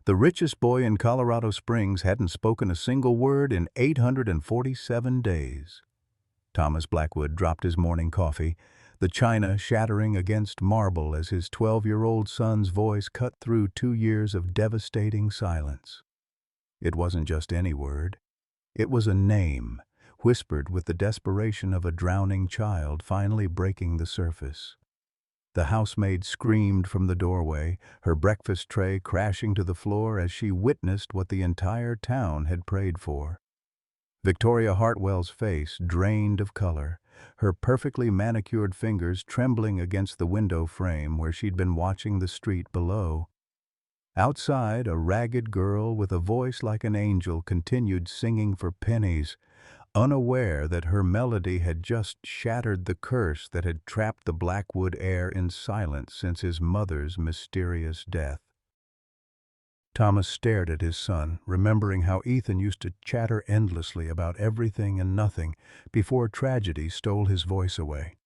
The richest boy in Colorado Springs hadn't spoken a single word in 847 days. Thomas Blackwood dropped his morning coffee, the china shattering against marble as his 12-year-old son's voice cut through 2 years of devastating silence. It wasn't just any word. It was a name, whispered with the desperation of a drowning child finally breaking the surface. The housemaid screamed from the doorway, her breakfast tray crashing to the floor as she witnessed what the entire town had prayed for. Victoria Hartwell's face drained of color, her perfectly manicured fingers trembling against the window frame where she'd been watching the street below. Outside, a ragged girl with a voice like an angel continued singing for pennies, unaware that her melody had just shattered the curse that had trapped the Blackwood heir in silence since his mother's mysterious death. Thomas stared at his son, remembering how Ethan used to chatter endlessly about everything and nothing before tragedy stole his voice away.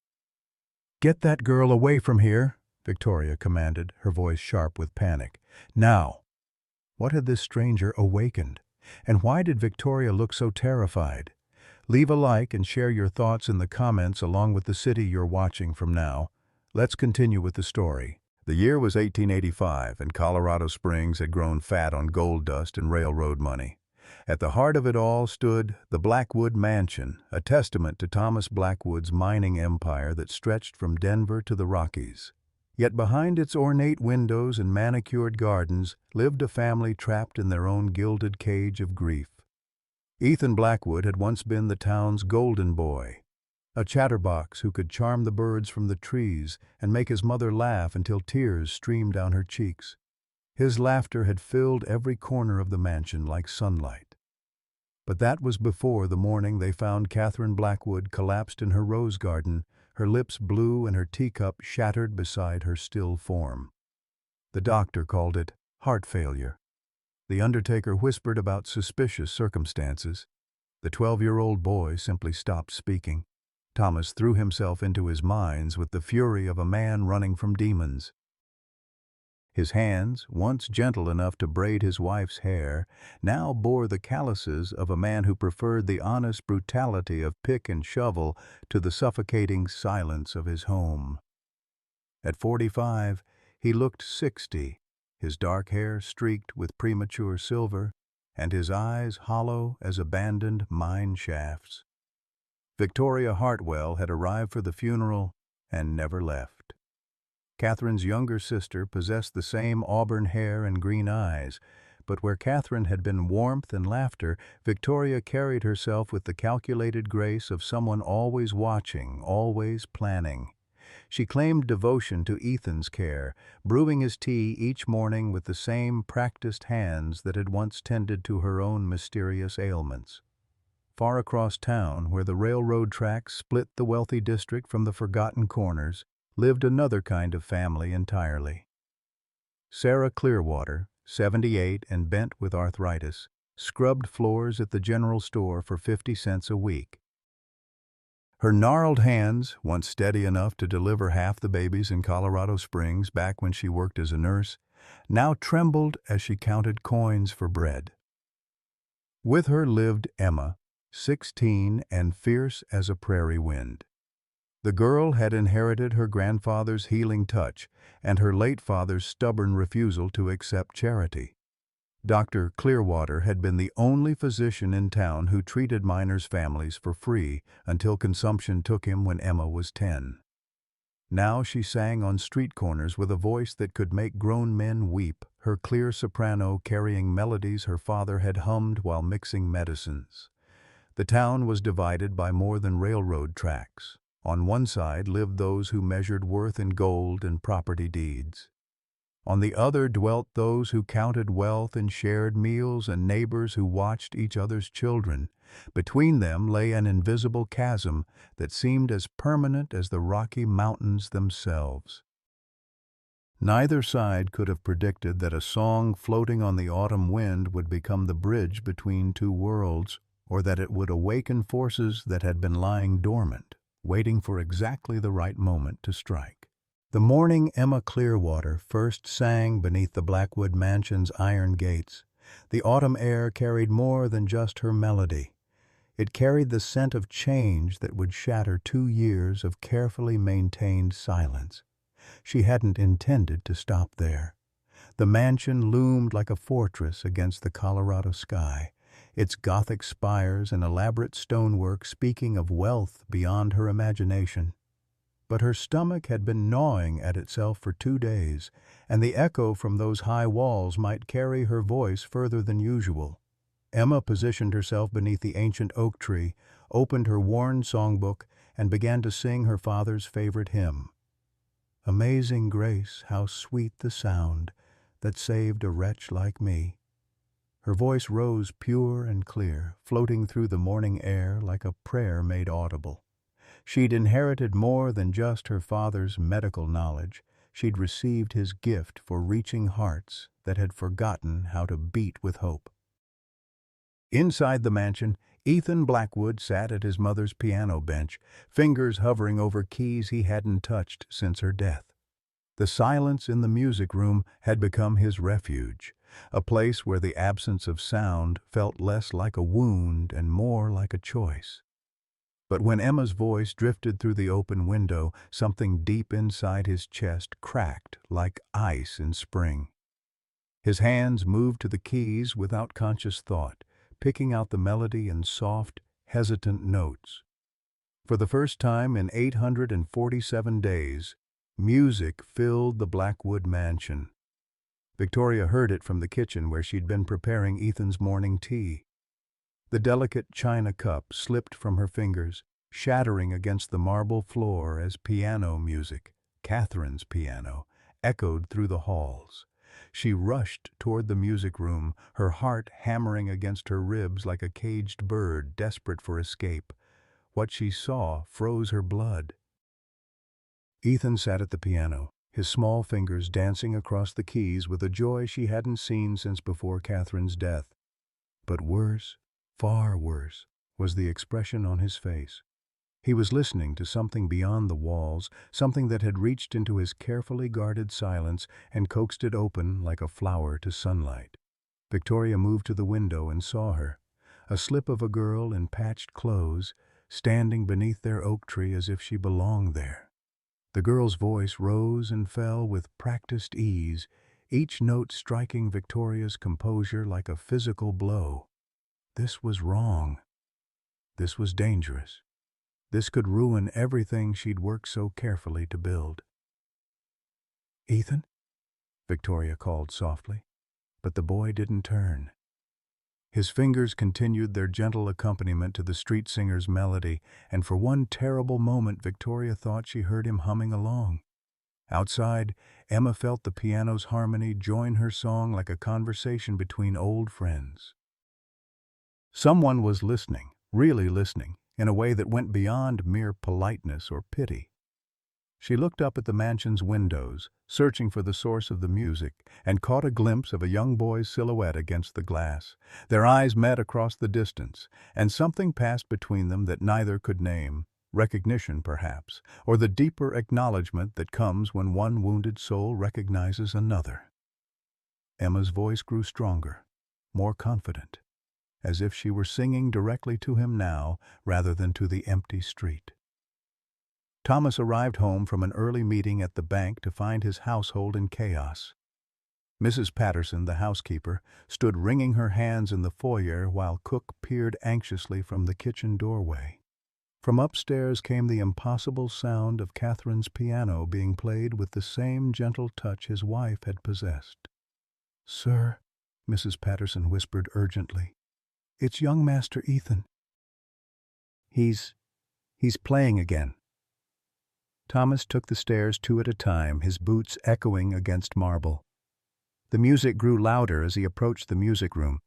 "Get that girl away from here," Victoria commanded, her voice sharp with panic. "Now!" What had this stranger awakened? And why did Victoria look so terrified? Leave a like and share your thoughts in the comments along with the city you're watching from now. Let's continue with the story. The year was 1885, and Colorado Springs had grown fat on gold dust and railroad money. At the heart of it all stood the Blackwood Mansion, a testament to Thomas Blackwood's mining empire that stretched from Denver to the Rockies. Yet behind its ornate windows and manicured gardens lived a family trapped in their own gilded cage of grief. Ethan Blackwood had once been the town's golden boy, a chatterbox who could charm the birds from the trees and make his mother laugh until tears streamed down her cheeks. His laughter had filled every corner of the mansion like sunlight. But that was before the morning they found Catherine Blackwood collapsed in her rose garden, her lips blue and her teacup shattered beside her still form. The doctor called it heart failure. The undertaker whispered about suspicious circumstances. The 12-year-old boy simply stopped speaking. Thomas threw himself into his mines with the fury of a man running from demons. His hands, once gentle enough to braid his wife's hair, now bore the calluses of a man who preferred the honest brutality of pick and shovel to the suffocating silence of his home. At 45, he looked 60, his dark hair streaked with premature silver, and his eyes hollow as abandoned mine shafts. Victoria Hartwell had arrived for the funeral and never left. Catherine's younger sister possessed the same auburn hair and green eyes, but where Catherine had been warmth and laughter, Victoria carried herself with the calculated grace of someone always watching, always planning. She claimed devotion to Ethan's care, brewing his tea each morning with the same practiced hands that had once tended to her own mysterious ailments. Far across town, where the railroad tracks split the wealthy district from the forgotten corners, lived another kind of family entirely. Sarah Clearwater, 78 and bent with arthritis, scrubbed floors at the general store for 50 cents a week. Her gnarled hands, once steady enough to deliver half the babies in Colorado Springs back when she worked as a nurse, now trembled as she counted coins for bread. With her lived Emma, 16 and fierce as a prairie wind. The girl had inherited her grandfather's healing touch and her late father's stubborn refusal to accept charity. Dr. Clearwater had been the only physician in town who treated miners' families for free until consumption took him when Emma was 10. Now she sang on street corners with a voice that could make grown men weep, her clear soprano carrying melodies her father had hummed while mixing medicines. The town was divided by more than railroad tracks. On one side lived those who measured worth in gold and property deeds. On the other dwelt those who counted wealth and shared meals and neighbors who watched each other's children. Between them lay an invisible chasm that seemed as permanent as the Rocky Mountains themselves. Neither side could have predicted that a song floating on the autumn wind would become the bridge between two worlds, or that it would awaken forces that had been lying dormant, waiting for exactly the right moment to strike. The morning Emma Clearwater first sang beneath the Blackwood Mansion's iron gates, the autumn air carried more than just her melody. It carried the scent of change that would shatter 2 years of carefully maintained silence. She hadn't intended to stop there. The mansion loomed like a fortress against the Colorado sky, its Gothic spires and elaborate stonework speaking of wealth beyond her imagination. But her stomach had been gnawing at itself for 2 days, and the echo from those high walls might carry her voice further than usual. Emma positioned herself beneath the ancient oak tree, opened her worn songbook, and began to sing her father's favorite hymn. Amazing grace, how sweet the sound that saved a wretch like me. Her voice rose pure and clear, floating through the morning air like a prayer made audible. She'd inherited more than just her father's medical knowledge. She'd received his gift for reaching hearts that had forgotten how to beat with hope. Inside the mansion, Ethan Blackwood sat at his mother's piano bench, fingers hovering over keys he hadn't touched since her death. The silence in the music room had become his refuge, a place where the absence of sound felt less like a wound and more like a choice. But when Emma's voice drifted through the open window, something deep inside his chest cracked like ice in spring. His hands moved to the keys without conscious thought, picking out the melody in soft, hesitant notes. For the first time in 847 days, music filled the Blackwood mansion. Victoria heard it from the kitchen where she'd been preparing Ethan's morning tea. The delicate china cup slipped from her fingers, shattering against the marble floor as piano music, Catherine's piano, echoed through the halls. She rushed toward the music room, her heart hammering against her ribs like a caged bird desperate for escape. What she saw froze her blood. Ethan sat at the piano, his small fingers dancing across the keys with a joy she hadn't seen since before Catherine's death. But worse, far worse, was the expression on his face. He was listening to something beyond the walls, something that had reached into his carefully guarded silence and coaxed it open like a flower to sunlight. Victoria moved to the window and saw her, a slip of a girl in patched clothes, standing beneath their oak tree as if she belonged there. The girl's voice rose and fell with practiced ease, each note striking Victoria's composure like a physical blow. This was wrong. This was dangerous. This could ruin everything she'd worked so carefully to build. "Ethan?" Victoria called softly, but the boy didn't turn. His fingers continued their gentle accompaniment to the street singer's melody, and for one terrible moment Victoria thought she heard him humming along. Outside, Emma felt the piano's harmony join her song like a conversation between old friends. Someone was listening, really listening, in a way that went beyond mere politeness or pity. She looked up at the mansion's windows, searching for the source of the music, and caught a glimpse of a young boy's silhouette against the glass. Their eyes met across the distance, and something passed between them that neither could name, recognition perhaps, or the deeper acknowledgement that comes when one wounded soul recognizes another. Emma's voice grew stronger, more confident, as if she were singing directly to him now rather than to the empty street. Thomas arrived home from an early meeting at the bank to find his household in chaos. Mrs. Patterson, the housekeeper, stood wringing her hands in the foyer while Cook peered anxiously from the kitchen doorway. From upstairs came the impossible sound of Catherine's piano being played with the same gentle touch his wife had possessed. "Sir," Mrs. Patterson whispered urgently, "it's young Master Ethan. He's playing again." Thomas took the stairs 2 at a time, his boots echoing against marble. The music grew louder as he approached the music room.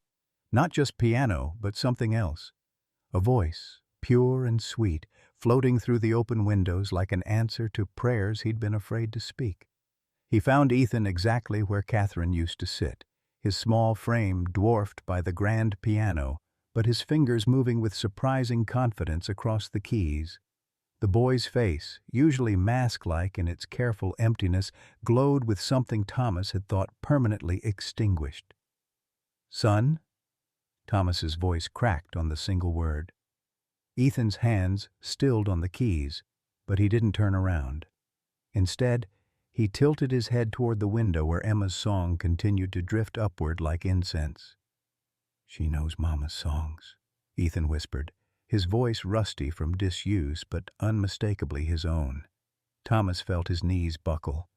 Not just piano, but something else. A voice, pure and sweet, floating through the open windows like an answer to prayers he'd been afraid to speak. He found Ethan exactly where Catherine used to sit, his small frame dwarfed by the grand piano, but his fingers moving with surprising confidence across the keys. The boy's face, usually mask-like in its careful emptiness, glowed with something Thomas had thought permanently extinguished. "Son?" Thomas's voice cracked on the single word. Ethan's hands stilled on the keys, but he didn't turn around. Instead, he tilted his head toward the window where Emma's song continued to drift upward like incense. "She knows Mama's songs," Ethan whispered, his voice rusty from disuse but unmistakably his own. Thomas felt his knees buckle.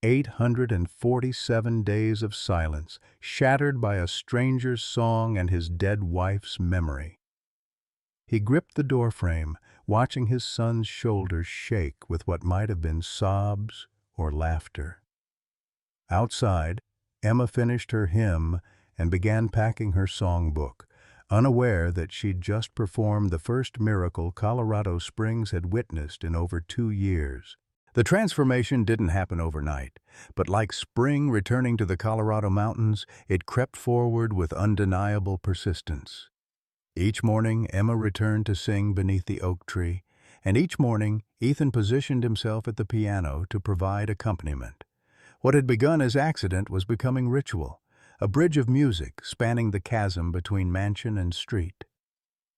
847 days of silence, shattered by a stranger's song and his dead wife's memory. He gripped the doorframe, watching his son's shoulders shake with what might have been sobs or laughter. Outside, Emma finished her hymn and began packing her songbook, unaware that she'd just performed the first miracle Colorado Springs had witnessed in over 2 years. The transformation didn't happen overnight, but like spring returning to the Colorado mountains, it crept forward with undeniable persistence. Each morning, Emma returned to sing beneath the oak tree, and each morning, Ethan positioned himself at the piano to provide accompaniment. What had begun as accident was becoming ritual, a bridge of music spanning the chasm between mansion and street.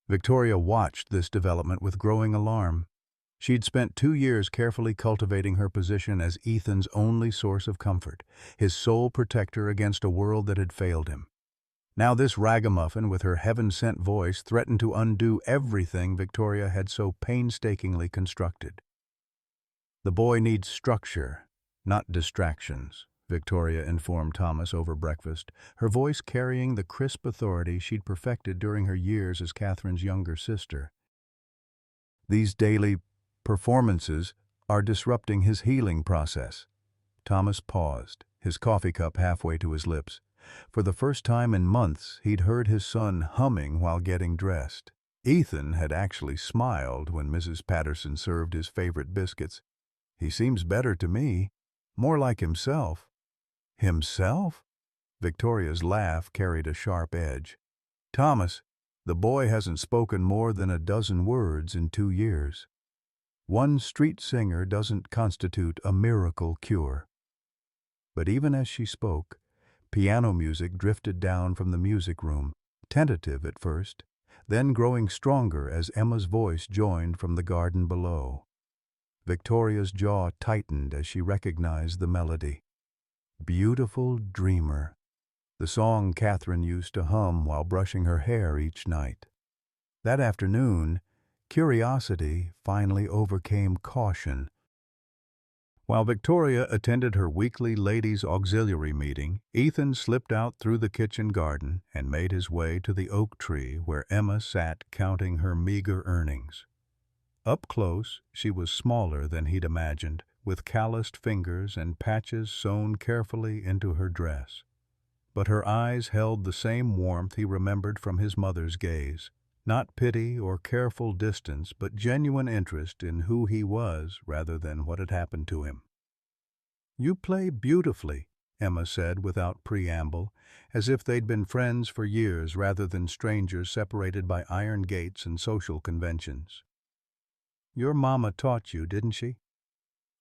Victoria watched this development with growing alarm. She'd spent 2 years carefully cultivating her position as Ethan's only source of comfort, his sole protector against a world that had failed him. Now this ragamuffin with her heaven-sent voice threatened to undo everything Victoria had so painstakingly constructed. "The boy needs structure, not distractions," Victoria informed Thomas over breakfast, her voice carrying the crisp authority she'd perfected during her years as Catherine's younger sister. "These daily performances are disrupting his healing process." Thomas paused, his coffee cup halfway to his lips. For the first time in months, he'd heard his son humming while getting dressed. Ethan had actually smiled when Mrs. Patterson served his favorite biscuits. "He seems better to me, more like himself." "Himself?" Victoria's laugh carried a sharp edge. "Thomas, the boy hasn't spoken more than a dozen words in 2 years. One street singer doesn't constitute a miracle cure." But even as she spoke, piano music drifted down from the music room, tentative at first, then growing stronger as Emma's voice joined from the garden below. Victoria's jaw tightened as she recognized the melody. "Beautiful Dreamer," the song Catherine used to hum while brushing her hair each night. That afternoon, curiosity finally overcame caution. While Victoria attended her weekly ladies' auxiliary meeting, Ethan slipped out through the kitchen garden and made his way to the oak tree where Emma sat counting her meager earnings. Up close, she was smaller than he'd imagined, with calloused fingers and patches sewn carefully into her dress. But her eyes held the same warmth he remembered from his mother's gaze. Not pity or careful distance, but genuine interest in who he was rather than what had happened to him. "You play beautifully," Emma said without preamble, as if they'd been friends for years rather than strangers separated by iron gates and social conventions. "Your mama taught you, didn't she?"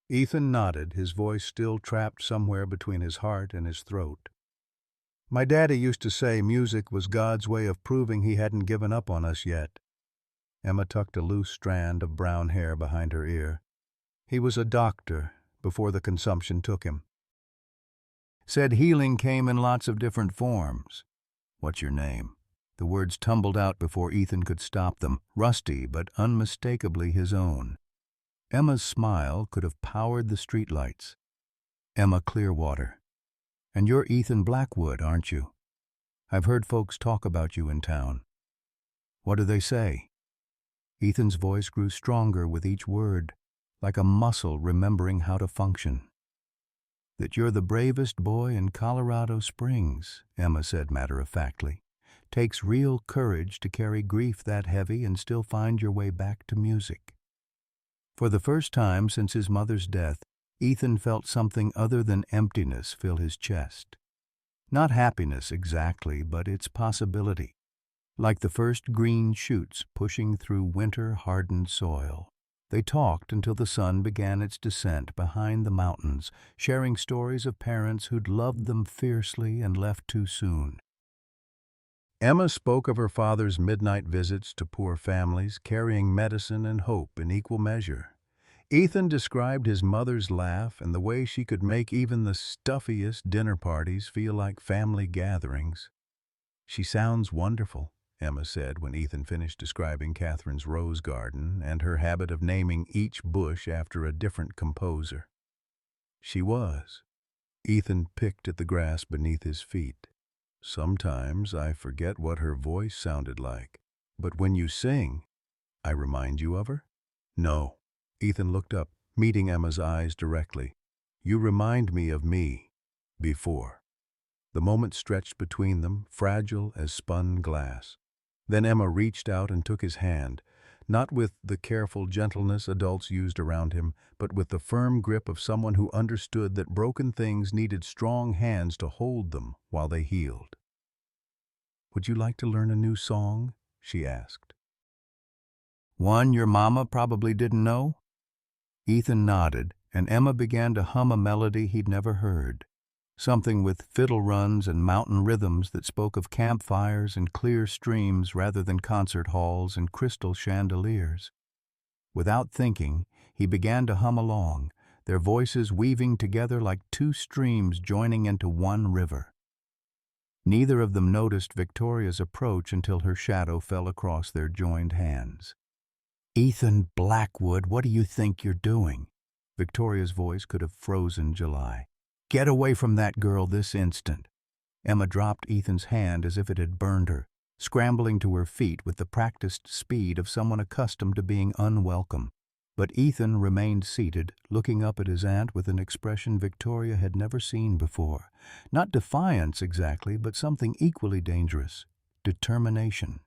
Ethan nodded, his voice still trapped somewhere between his heart and his throat. "My daddy used to say music was God's way of proving he hadn't given up on us yet." Emma tucked a loose strand of brown hair behind her ear. "He was a doctor before the consumption took him. Said healing came in lots of different forms." "What's your name?" The words tumbled out before Ethan could stop them, rusty but unmistakably his own. Emma's smile could have powered the streetlights. "Emma Clearwater. And you're Ethan Blackwood, aren't you? I've heard folks talk about you in town." "What do they say?" Ethan's voice grew stronger with each word, like a muscle remembering how to function. "That you're the bravest boy in Colorado Springs," Emma said matter-of-factly. "Takes real courage to carry grief that heavy and still find your way back to music." For the first time since his mother's death, Ethan felt something other than emptiness fill his chest. Not happiness exactly, but its possibility. like the first green shoots pushing through winter-hardened soil. They talked until the sun began its descent behind the mountains, sharing stories of parents who'd loved them fiercely and left too soon. Emma spoke of her father's midnight visits to poor families, carrying medicine and hope in equal measure. Ethan described his mother's laugh and the way she could make even the stuffiest dinner parties feel like family gatherings. "She sounds wonderful," Emma said when Ethan finished describing Catherine's rose garden and her habit of naming each bush after a different composer. She was. Ethan picked at the grass beneath his feet. "Sometimes I forget what her voice sounded like. But when you sing, I remind you of her?" "No." Ethan looked up, meeting Emma's eyes directly. "You remind me of me, before." The moment stretched between them, fragile as spun glass. Then Emma reached out and took his hand, not with the careful gentleness adults used around him, but with the firm grip of someone who understood that broken things needed strong hands to hold them while they healed. "Would you like to learn a new song?" she asked. "One your mama probably didn't know?" Ethan nodded, and Emma began to hum a melody he'd never heard. Something with fiddle runs and mountain rhythms that spoke of campfires and clear streams rather than concert halls and crystal chandeliers. Without thinking, he began to hum along, their voices weaving together like two streams joining into one river. Neither of them noticed Victoria's approach until her shadow fell across their joined hands. "Ethan Blackwood, what do you think you're doing?" Victoria's voice could have frozen July. "Get away from that girl this instant." Emma dropped Ethan's hand as if it had burned her, scrambling to her feet with the practiced speed of someone accustomed to being unwelcome. But Ethan remained seated, looking up at his aunt with an expression Victoria had never seen before. Not defiance exactly, but something equally dangerous: determination.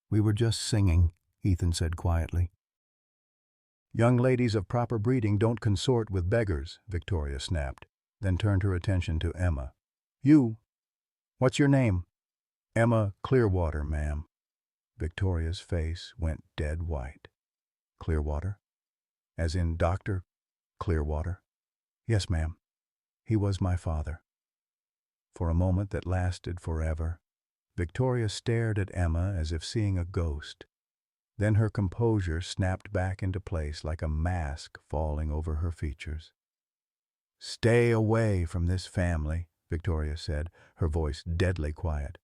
"We were just singing," Ethan said quietly. "Young ladies of proper breeding don't consort with beggars," Victoria snapped, then turned her attention to Emma. What's your name?" "Emma Clearwater, ma'am." Victoria's face went dead white. "Clearwater? As in Dr. Clearwater?" "Yes, ma'am. He was my father." For a moment that lasted forever, Victoria stared at Emma as if seeing a ghost. Then her composure snapped back into place like a mask falling over her features. "Stay away from this family," Victoria said, her voice deadly quiet.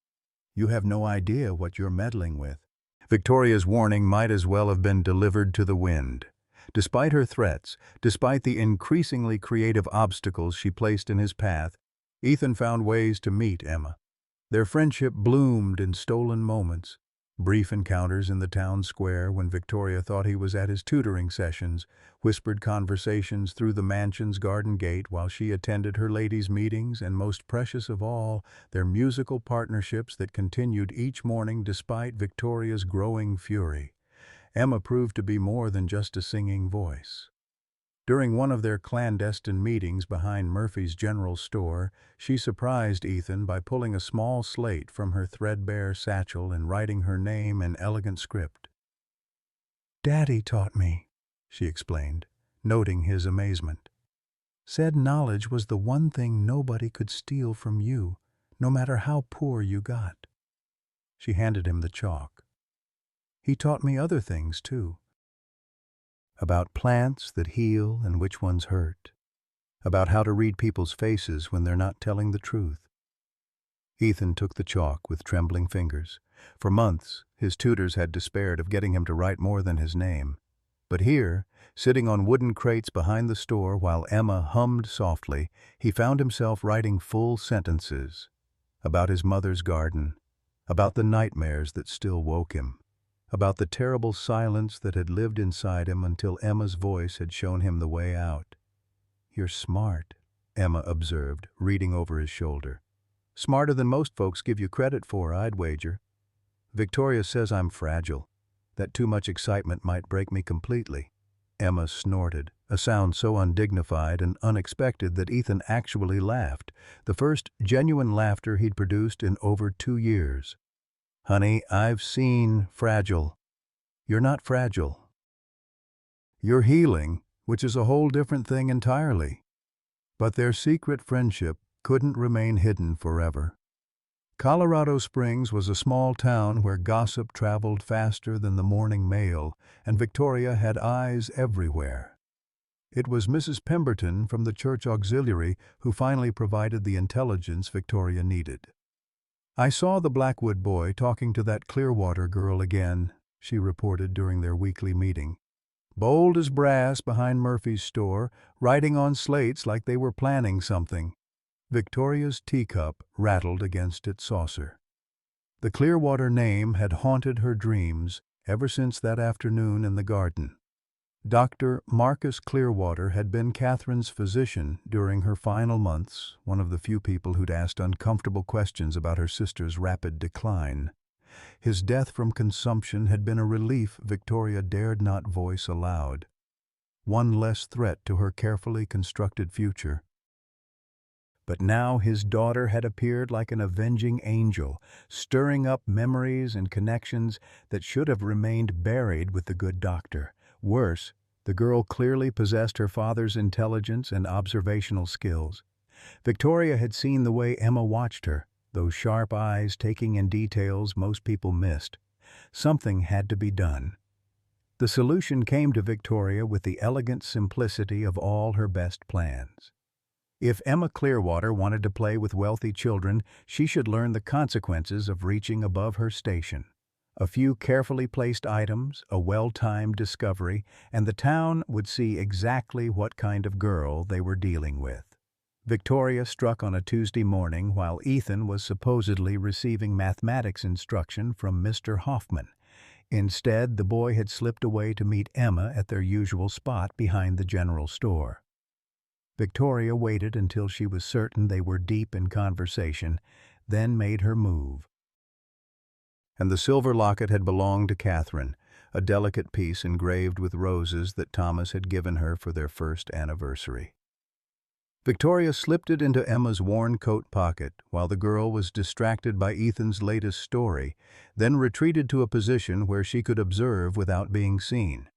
"You have no idea what you're meddling with." Victoria's warning might as well have been delivered to the wind. Despite her threats, despite the increasingly creative obstacles she placed in his path, Ethan found ways to meet Emma. Their friendship bloomed in stolen moments. Brief encounters in the town square when Victoria thought he was at his tutoring sessions, whispered conversations through the mansion's garden gate while she attended her ladies' meetings, and most precious of all, their musical partnerships that continued each morning despite Victoria's growing fury. Emma proved to be more than just a singing voice. During one of their clandestine meetings behind Murphy's General Store, she surprised Ethan by pulling a small slate from her threadbare satchel and writing her name in elegant script. "Daddy taught me," she explained, noting his amazement. "Said knowledge was the one thing nobody could steal from you, no matter how poor you got." She handed him the chalk. "He taught me other things, too. About plants that heal and which ones hurt. About how to read people's faces when they're not telling the truth." Ethan took the chalk with trembling fingers. For months, his tutors had despaired of getting him to write more than his name. But here, sitting on wooden crates behind the store while Emma hummed softly, he found himself writing full sentences. About his mother's garden. About the nightmares that still woke him. About the terrible silence that had lived inside him until Emma's voice had shown him the way out. "You're smart," Emma observed, reading over his shoulder. "Smarter than most folks give you credit for, I'd wager. Victoria says I'm fragile, that too much excitement might break me completely." Emma snorted, a sound so undignified and unexpected that Ethan actually laughed, the first genuine laughter he'd produced in over 2 years. Honey, I've seen fragile. You're not fragile. You're healing, which is a whole different thing entirely. But their secret friendship couldn't remain hidden forever. Colorado Springs was a small town where gossip traveled faster than the morning mail, and Victoria had eyes everywhere. It was Mrs. Pemberton from the church auxiliary who finally provided the intelligence Victoria needed. "I saw the Blackwood boy talking to that Clearwater girl again," she reported during their weekly meeting. "Bold as brass behind Murphy's store, writing on slates like they were planning something." Victoria's teacup rattled against its saucer. The Clearwater name had haunted her dreams ever since that afternoon in the garden. Dr. Marcus Clearwater had been Catherine's physician during her final months, one of the few people who'd asked uncomfortable questions about her sister's rapid decline. His death from consumption had been a relief Victoria dared not voice aloud. One less threat to her carefully constructed future. But now his daughter had appeared like an avenging angel, stirring up memories and connections that should have remained buried with the good doctor. Worse, the girl clearly possessed her father's intelligence and observational skills. Victoria had seen the way Emma watched her, those sharp eyes taking in details most people missed. Something had to be done. The solution came to Victoria with the elegant simplicity of all her best plans. If Emma Clearwater wanted to play with wealthy children, she should learn the consequences of reaching above her station. A few carefully placed items, a well-timed discovery, and the town would see exactly what kind of girl they were dealing with. Victoria struck on a Tuesday morning while Ethan was supposedly receiving mathematics instruction from Mr. Hoffman. Instead, the boy had slipped away to meet Emma at their usual spot behind the general store. Victoria waited until she was certain they were deep in conversation, then made her move. And the silver locket had belonged to Catherine, a delicate piece engraved with roses that Thomas had given her for their first anniversary. Victoria slipped it into Emma's worn coat pocket while the girl was distracted by Ethan's latest story, then retreated to a position where she could observe without being seen.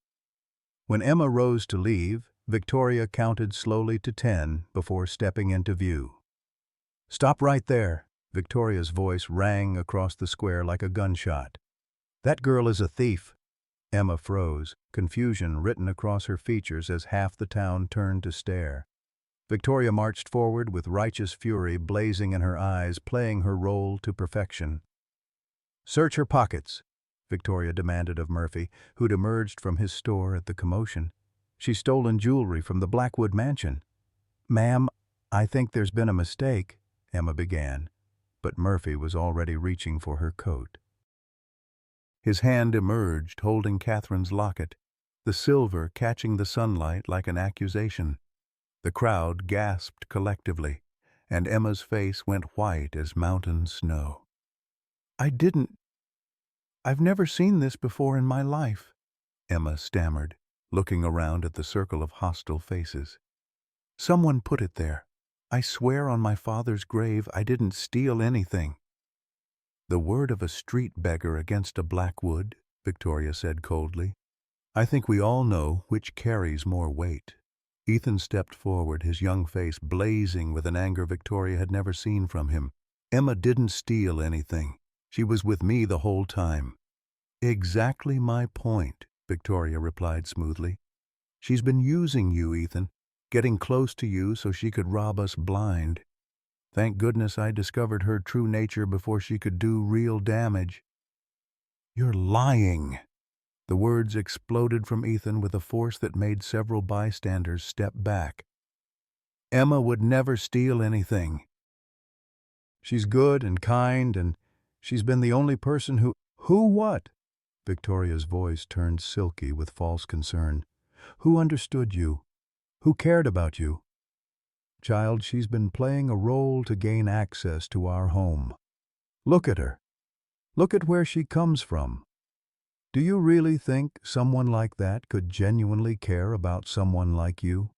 When Emma rose to leave, Victoria counted slowly to 10 before stepping into view. "Stop right there," Victoria's voice rang across the square like a gunshot. "That girl is a thief." Emma froze, confusion written across her features as half the town turned to stare. Victoria marched forward with righteous fury blazing in her eyes, playing her role to perfection. "Search her pockets," Victoria demanded of Murphy, who'd emerged from his store at the commotion. "She's stolen jewelry from the Blackwood mansion." "Ma'am, I think there's been a mistake," Emma began, but Murphy was already reaching for her coat. His hand emerged, holding Catherine's locket, the silver catching the sunlight like an accusation. The crowd gasped collectively, and Emma's face went white as mountain snow. I've never seen this before in my life," Emma stammered, looking around at the circle of hostile faces. "Someone put it there. I swear on my father's grave I didn't steal anything." "The word of a street beggar against a Blackwood," Victoria said coldly. "I think we all know which carries more weight." Ethan stepped forward, his young face blazing with an anger Victoria had never seen from him. "Emma didn't steal anything. She was with me the whole time." "Exactly my point," Victoria replied smoothly. "She's been using you, Ethan, getting close to you so she could rob us blind. Thank goodness I discovered her true nature before she could do real damage." "You're lying!" The words exploded from Ethan with a force that made several bystanders step back. "Emma would never steal anything." "She's good and kind, and she's been the only person who—" "Who what?" Victoria's voice turned silky with false concern. "Who understood you? Who cared about you? Child, she's been playing a role to gain access to our home. Look at her. Look at where she comes from. Do you really think someone like that could genuinely care about someone like you?"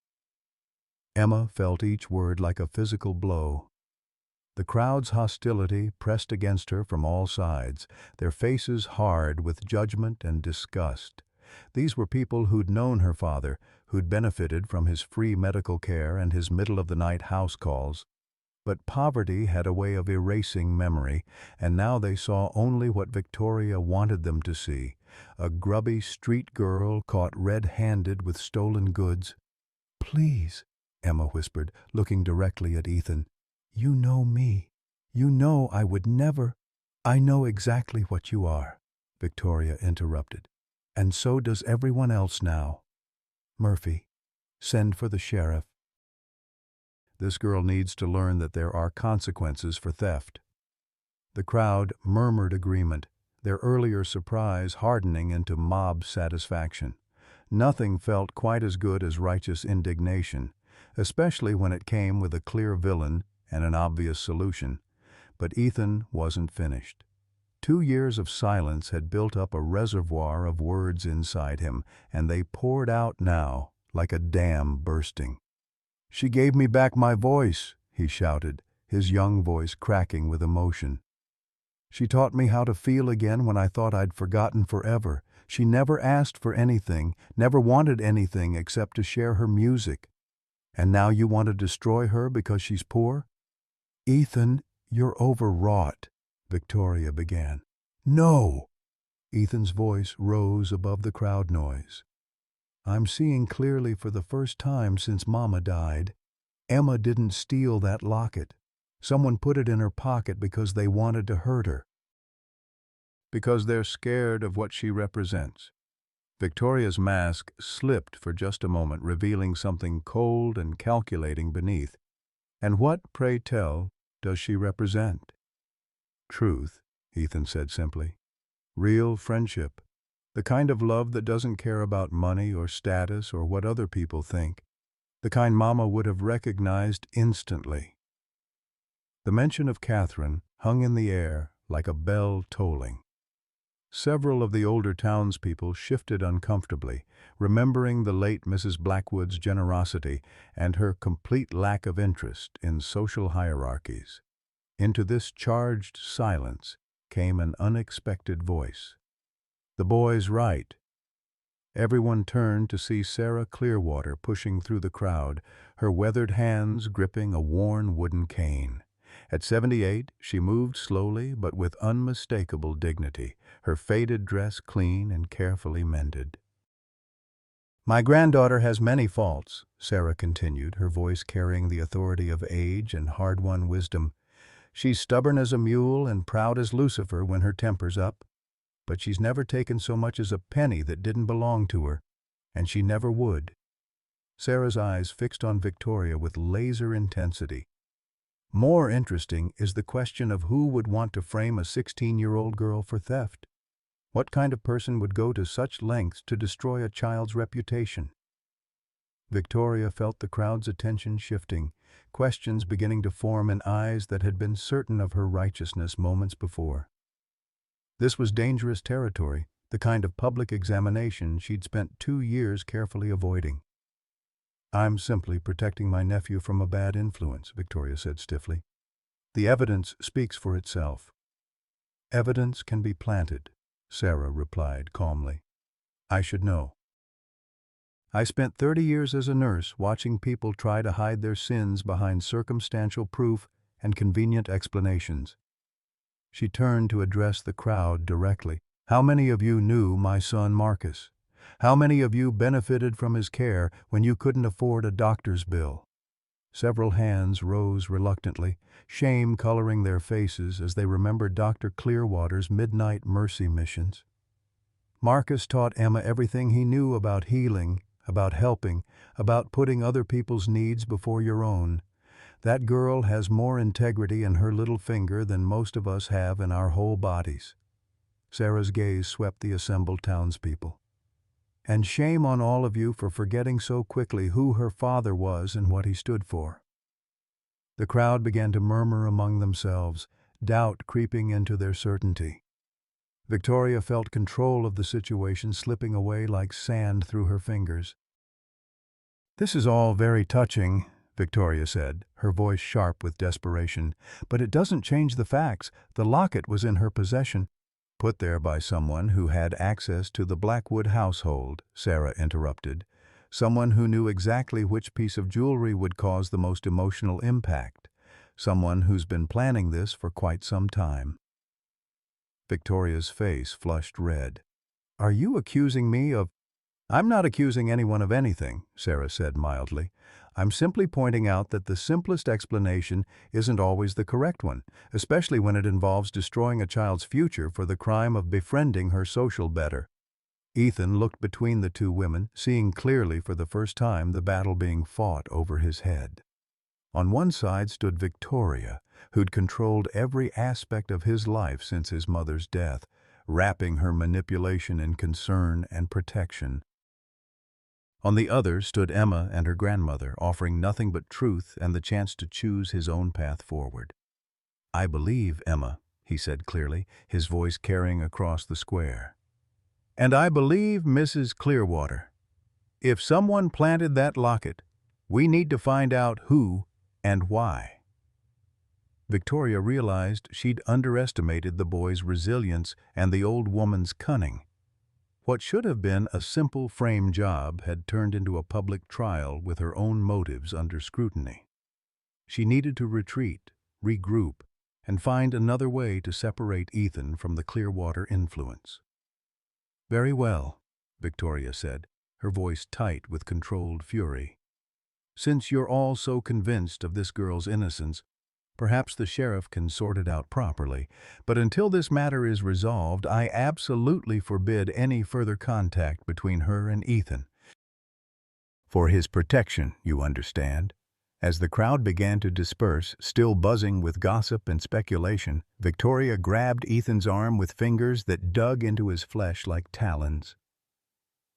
Emma felt each word like a physical blow. The crowd's hostility pressed against her from all sides, their faces hard with judgment and disgust. These were people who'd known her father, who'd benefited from his free medical care and his middle-of-the-night house calls. But poverty had a way of erasing memory, and now they saw only what Victoria wanted them to see, a grubby street girl caught red-handed with stolen goods. "Please," Emma whispered, looking directly at Ethan. "You know me. You know I would never—" "I know exactly what you are," Victoria interrupted. "And so does everyone else now. Murphy, send for the sheriff. This girl needs to learn that there are consequences for theft." The crowd murmured agreement, their earlier surprise hardening into mob satisfaction. Nothing felt quite as good as righteous indignation, especially when it came with a clear villain and an obvious solution. But Ethan wasn't finished. 2 years of silence had built up a reservoir of words inside him, and they poured out now like a dam bursting. "She gave me back my voice," he shouted, his young voice cracking with emotion. "She taught me how to feel again when I thought I'd forgotten forever. She never asked for anything, never wanted anything except to share her music. And now you want to destroy her because she's poor?" "Ethan, you're overwrought," Victoria began. "No!" Ethan's voice rose above the crowd noise. "I'm seeing clearly for the first time since Mama died. Emma didn't steal that locket. Someone put it in her pocket because they wanted to hurt her. Because they're scared of what she represents." Victoria's mask slipped for just a moment, revealing something cold and calculating beneath. "And what, pray tell, does she represent?" "Truth," Ethan said simply. "Real friendship. The kind of love that doesn't care about money or status or what other people think. The kind Mama would have recognized instantly." The mention of Catherine hung in the air like a bell tolling. Several of the older townspeople shifted uncomfortably, remembering the late Mrs. Blackwood's generosity and her complete lack of interest in social hierarchies. Into this charged silence came an unexpected voice. "The boy's right." Everyone turned to see Sarah Clearwater pushing through the crowd, her weathered hands gripping a worn wooden cane. At 78, she moved slowly but with unmistakable dignity, her faded dress clean and carefully mended. "My granddaughter has many faults," Sarah continued, her voice carrying the authority of age and hard-won wisdom. "She's stubborn as a mule and proud as Lucifer when her temper's up. But she's never taken so much as a penny that didn't belong to her, and she never would." Sarah's eyes fixed on Victoria with laser intensity. "More interesting is the question of who would want to frame a 16-year-old girl for theft. What kind of person would go to such lengths to destroy a child's reputation?" Victoria felt the crowd's attention shifting, questions beginning to form in eyes that had been certain of her righteousness moments before. This was dangerous territory, the kind of public examination she'd spent 2 years carefully avoiding. "I'm simply protecting my nephew from a bad influence," Victoria said stiffly. "The evidence speaks for itself." "Evidence can be planted," Sarah replied calmly. "I should know. I spent 30 years as a nurse watching people try to hide their sins behind circumstantial proof and convenient explanations." She turned to address the crowd directly. "How many of you knew my son Marcus? How many of you benefited from his care when you couldn't afford a doctor's bill?" Several hands rose reluctantly, shame coloring their faces as they remembered Dr. Clearwater's midnight mercy missions. "Marcus taught Emma everything he knew about healing, about helping, about putting other people's needs before your own. That girl has more integrity in her little finger than most of us have in our whole bodies." Sarah's gaze swept the assembled townspeople. "And shame on all of you for forgetting so quickly who her father was and what he stood for." The crowd began to murmur among themselves, doubt creeping into their certainty. Victoria felt control of the situation slipping away like sand through her fingers. "This is all very touching," Victoria said, her voice sharp with desperation. "But it doesn't change the facts. The locket was in her possession." "Put there by someone who had access to the Blackwood household," Sarah interrupted. "Someone who knew exactly which piece of jewelry would cause the most emotional impact. Someone who's been planning this for quite some time." Victoria's face flushed red. "Are you accusing me of—" "I'm not accusing anyone of anything," Sarah said mildly. "I'm simply pointing out that the simplest explanation isn't always the correct one, especially when it involves destroying a child's future for the crime of befriending her social better." Ethan looked between the two women, seeing clearly for the first time the battle being fought over his head. On one side stood Victoria, who'd controlled every aspect of his life since his mother's death, wrapping her manipulation in concern and protection. On the other stood Emma and her grandmother, offering nothing but truth and the chance to choose his own path forward. "I believe, Emma," he said clearly, his voice carrying across the square. "And I believe Mrs. Clearwater. If someone planted that locket, we need to find out who and why." Victoria realized she'd underestimated the boy's resilience and the old woman's cunning. What should have been a simple frame job had turned into a public trial with her own motives under scrutiny. She needed to retreat, regroup, and find another way to separate Ethan from the Clearwater influence. "Very well," Victoria said, her voice tight with controlled fury. "Since you're all so convinced of this girl's innocence, perhaps the sheriff can sort it out properly, but until this matter is resolved, I absolutely forbid any further contact between her and Ethan. For his protection, you understand." As the crowd began to disperse, still buzzing with gossip and speculation, Victoria grabbed Ethan's arm with fingers that dug into his flesh like talons.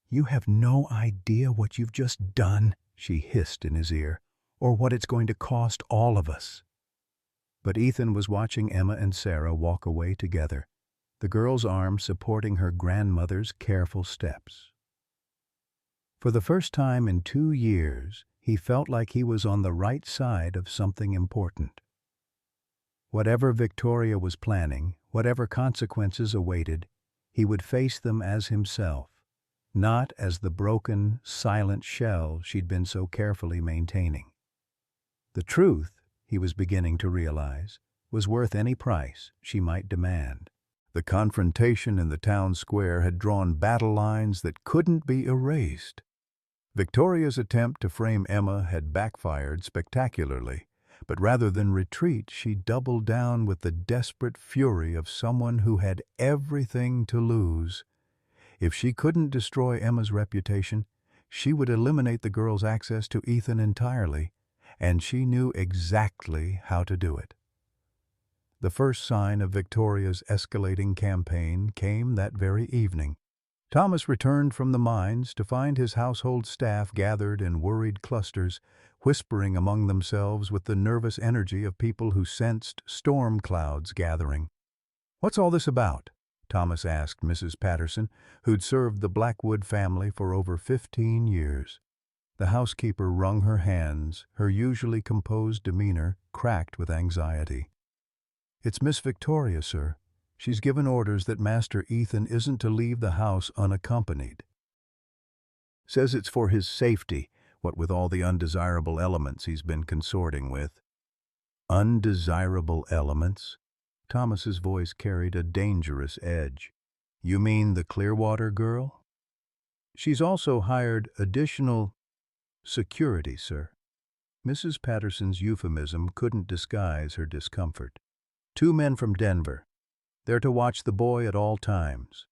"You have no idea what you've just done," she hissed in his ear, "or what it's going to cost all of us." But Ethan was watching Emma and Sarah walk away together, the girl's arm supporting her grandmother's careful steps. For the first time in 2 years, he felt like he was on the right side of something important. Whatever Victoria was planning, whatever consequences awaited, he would face them as himself, not as the broken, silent shell she'd been so carefully maintaining. The truth, he was beginning to realize, was worth any price she might demand. The confrontation in the town square had drawn battle lines that couldn't be erased. Victoria's attempt to frame Emma had backfired spectacularly, but rather than retreat, she doubled down with the desperate fury of someone who had everything to lose. If she couldn't destroy Emma's reputation, she would eliminate the girl's access to Ethan entirely, and she knew exactly how to do it. The first sign of Victoria's escalating campaign came that very evening. Thomas returned from the mines to find his household staff gathered in worried clusters, whispering among themselves with the nervous energy of people who sensed storm clouds gathering. "What's all this about?" Thomas asked Mrs. Patterson, who'd served the Blackwood family for over 15 years. The housekeeper wrung her hands, her usually composed demeanor cracked with anxiety. "It's Miss Victoria, sir. She's given orders that Master Ethan isn't to leave the house unaccompanied. Says it's for his safety, what with all the undesirable elements he's been consorting with." "Undesirable elements?" Thomas's voice carried a dangerous edge. "You mean the Clearwater girl?" "She's also hired additional security, sir." Mrs. Patterson's euphemism couldn't disguise her discomfort. "2 men from Denver. They're to watch the boy at all times."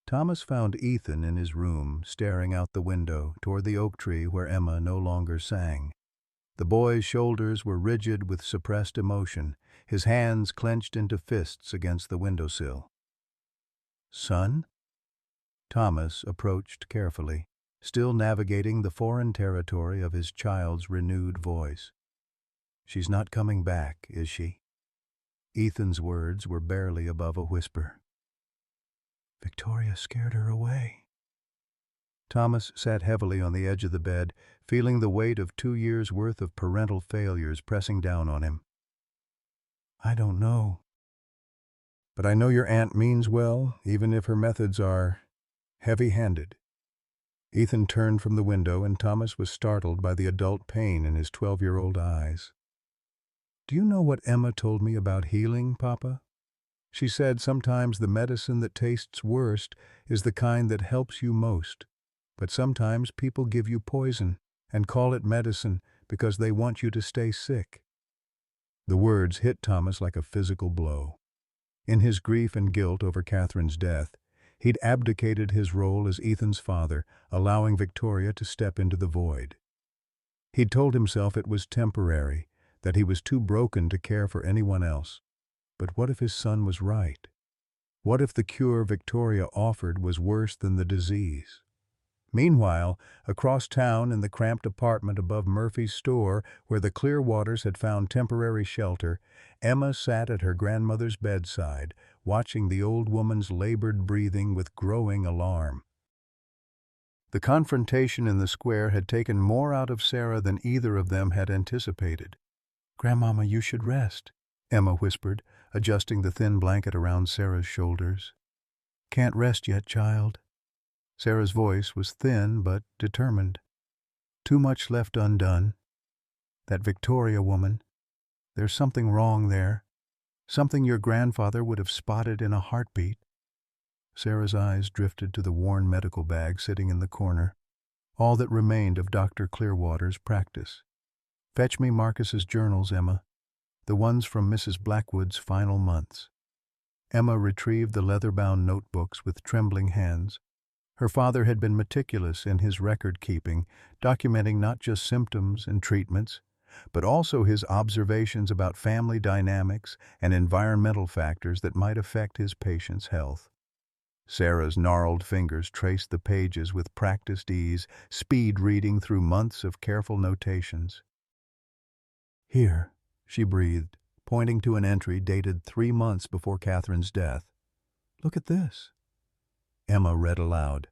Thomas found Ethan in his room, staring out the window toward the oak tree where Emma no longer sang. The boy's shoulders were rigid with suppressed emotion, his hands clenched into fists against the windowsill. "Son?" Thomas approached carefully, still navigating the foreign territory of his child's renewed voice. "She's not coming back, is she?" Ethan's words were barely above a whisper. "Victoria scared her away." Thomas sat heavily on the edge of the bed, feeling the weight of 2 years' worth of parental failures pressing down on him. I don't know. But I know your aunt means well, even if her methods are heavy-handed. Ethan turned from the window, and Thomas was startled by the adult pain in his 12-year-old eyes. Do you know what Emma told me about healing, Papa? She said sometimes the medicine that tastes worst is the kind that helps you most. But sometimes people give you poison and call it medicine because they want you to stay sick. The words hit Thomas like a physical blow. In his grief and guilt over Catherine's death, he'd abdicated his role as Ethan's father, allowing Victoria to step into the void. He'd told himself it was temporary, that he was too broken to care for anyone else. But what if his son was right? What if the cure Victoria offered was worse than the disease? Meanwhile, across town in the cramped apartment above Murphy's store, where the Clearwaters had found temporary shelter, Emma sat at her grandmother's bedside, watching the old woman's labored breathing with growing alarm. The confrontation in the square had taken more out of Sarah than either of them had anticipated. "Grandmama, you should rest," Emma whispered, adjusting the thin blanket around Sarah's shoulders. "Can't rest yet, child." Sarah's voice was thin but determined. "Too much left undone. That Victoria woman, there's something wrong there. Something your grandfather would have spotted in a heartbeat." Sarah's eyes drifted to the worn medical bag sitting in the corner, all that remained of Dr. Clearwater's practice. "Fetch me Marcus's journals, Emma, the ones from Mrs. Blackwood's final months." Emma retrieved the leather-bound notebooks with trembling hands. Her father had been meticulous in his record-keeping, documenting not just symptoms and treatments, but also his observations about family dynamics and environmental factors that might affect his patient's health. Sarah's gnarled fingers traced the pages with practiced ease, speed reading through months of careful notations. "Here," she breathed, pointing to an entry dated 3 months before Catherine's death. "Look at this." Emma read aloud.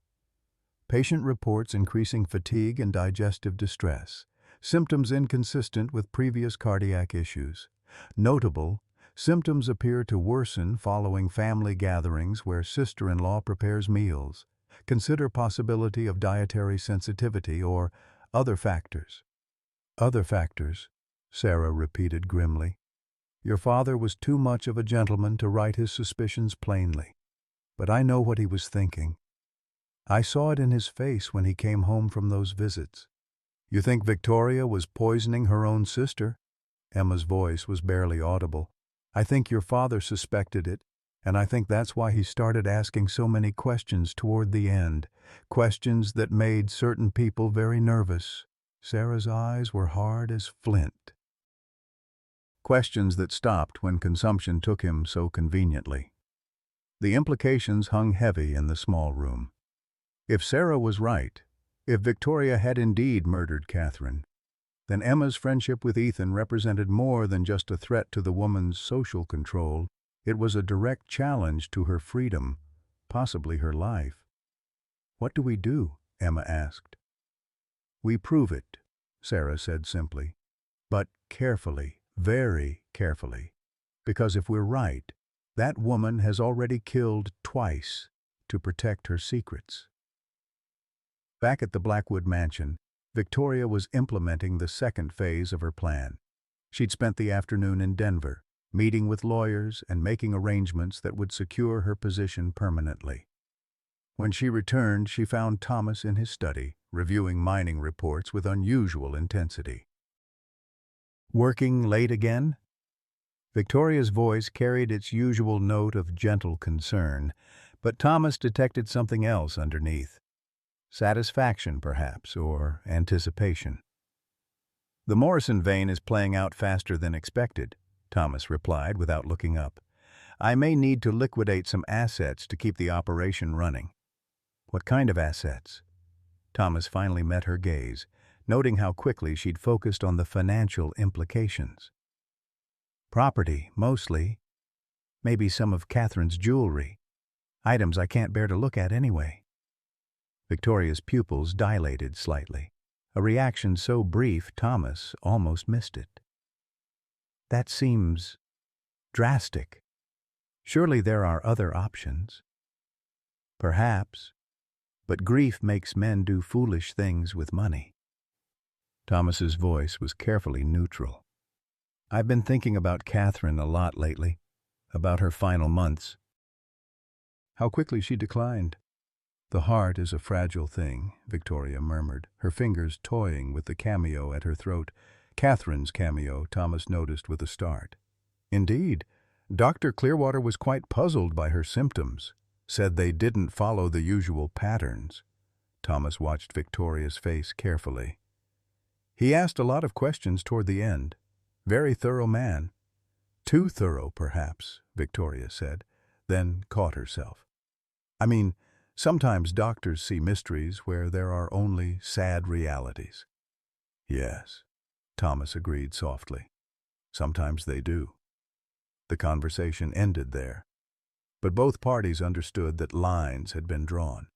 "Patient reports increasing fatigue and digestive distress. Symptoms inconsistent with previous cardiac issues. Notable, symptoms appear to worsen following family gatherings where sister-in-law prepares meals. Consider possibility of dietary sensitivity or other factors." "Other factors," Sarah repeated grimly. "Your father was too much of a gentleman to write his suspicions plainly. But I know what he was thinking. I saw it in his face when he came home from those visits. You think Victoria was poisoning her own sister?" Emma's voice was barely audible. "I think your father suspected it, and I think that's why he started asking so many questions toward the end, questions that made certain people very nervous." Sarah's eyes were hard as flint. Questions that stopped when consumption took him so conveniently. The implications hung heavy in the small room. If Sarah was right, if Victoria had indeed murdered Catherine, then Emma's friendship with Ethan represented more than just a threat to the woman's social control. It was a direct challenge to her freedom, possibly her life. "What do we do?" Emma asked. "We prove it," Sarah said simply. "But carefully, very carefully. Because if we're right, that woman has already killed twice to protect her secrets." Back at the Blackwood mansion, Victoria was implementing the second phase of her plan. She'd spent the afternoon in Denver, meeting with lawyers and making arrangements that would secure her position permanently. When she returned, she found Thomas in his study, reviewing mining reports with unusual intensity. "Working late again?" Victoria's voice carried its usual note of gentle concern, but Thomas detected something else underneath. Satisfaction, perhaps, or anticipation. "The Morrison vein is playing out faster than expected," Thomas replied without looking up. "I may need to liquidate some assets to keep the operation running." "What kind of assets?" Thomas finally met her gaze, noting how quickly she'd focused on the financial implications. "Property, mostly. Maybe some of Catherine's jewelry. Items I can't bear to look at anyway." Victoria's pupils dilated slightly, a reaction so brief Thomas almost missed it. That seems drastic. Surely there are other options. Perhaps, but grief makes men do foolish things with money. Thomas's voice was carefully neutral. I've been thinking about Catherine a lot lately, about her final months. How quickly she declined. The heart is a fragile thing, Victoria murmured, her fingers toying with the cameo at her throat. Catherine's cameo, Thomas noticed with a start. Indeed, Dr. Clearwater was quite puzzled by her symptoms, said they didn't follow the usual patterns. Thomas watched Victoria's face carefully. He asked a lot of questions toward the end. Very thorough man. Too thorough, perhaps, Victoria said, then caught herself. I mean, sometimes doctors see mysteries where there are only sad realities. Yes, Thomas agreed softly. Sometimes they do. The conversation ended there, but both parties understood that lines had been drawn.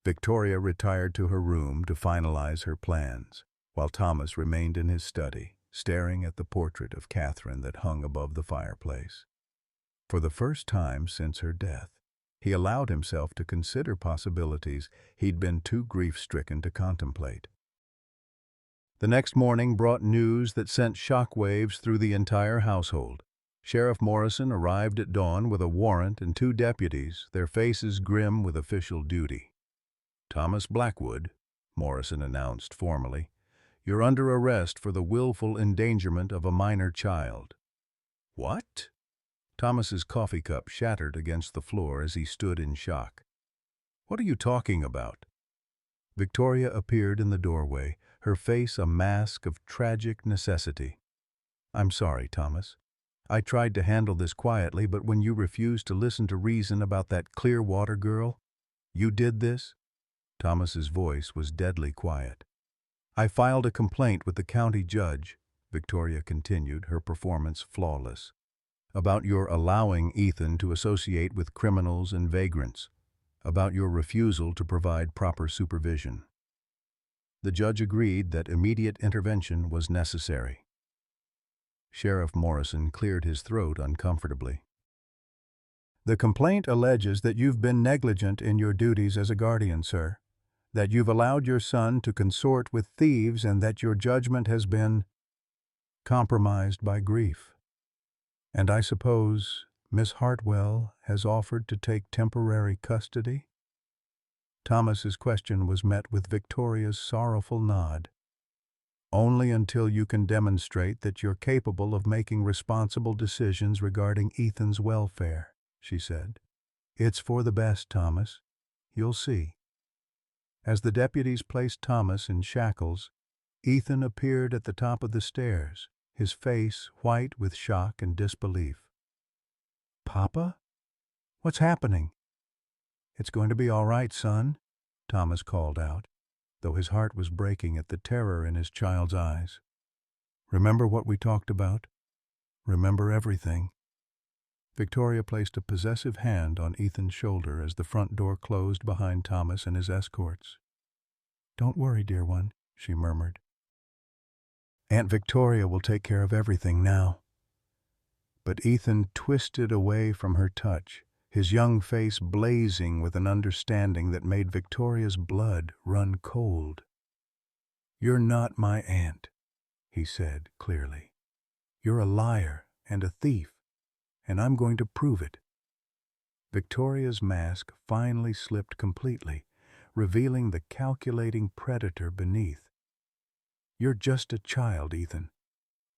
Victoria retired to her room to finalize her plans, while Thomas remained in his study, staring at the portrait of Catherine that hung above the fireplace. For the first time since her death, he allowed himself to consider possibilities he'd been too grief-stricken to contemplate. The next morning brought news that sent shockwaves through the entire household. Sheriff Morrison arrived at dawn with a warrant and 2 deputies, their faces grim with official duty. Thomas Blackwood, Morrison announced formally, you're under arrest for the willful endangerment of a minor child. What? Thomas's coffee cup shattered against the floor as he stood in shock. What are you talking about? Victoria appeared in the doorway, her face a mask of tragic necessity. I'm sorry, Thomas. I tried to handle this quietly, but when you refused to listen to reason about that Clearwater girl, you did this? Thomas's voice was deadly quiet. I filed a complaint with the county judge, Victoria continued, her performance flawless, about your allowing Ethan to associate with criminals and vagrants, about your refusal to provide proper supervision. The judge agreed that immediate intervention was necessary. Sheriff Morrison cleared his throat uncomfortably. The complaint alleges that you've been negligent in your duties as a guardian, sir, that you've allowed your son to consort with thieves and that your judgment has been compromised by grief. And I suppose Miss Hartwell has offered to take temporary custody? Thomas's question was met with Victoria's sorrowful nod. Only until you can demonstrate that you're capable of making responsible decisions regarding Ethan's welfare, she said. It's for the best, Thomas. You'll see. As the deputies placed Thomas in shackles, Ethan appeared at the top of the stairs, his face white with shock and disbelief. Papa? What's happening? It's going to be all right, son, Thomas called out, though his heart was breaking at the terror in his child's eyes. Remember what we talked about? Remember everything. Victoria placed a possessive hand on Ethan's shoulder as the front door closed behind Thomas and his escorts. Don't worry, dear one, she murmured. Aunt Victoria will take care of everything now. But Ethan twisted away from her touch, his young face blazing with an understanding that made Victoria's blood run cold. You're not my aunt, he said clearly. You're a liar and a thief, and I'm going to prove it. Victoria's mask finally slipped completely, revealing the calculating predator beneath. You're just a child, Ethan.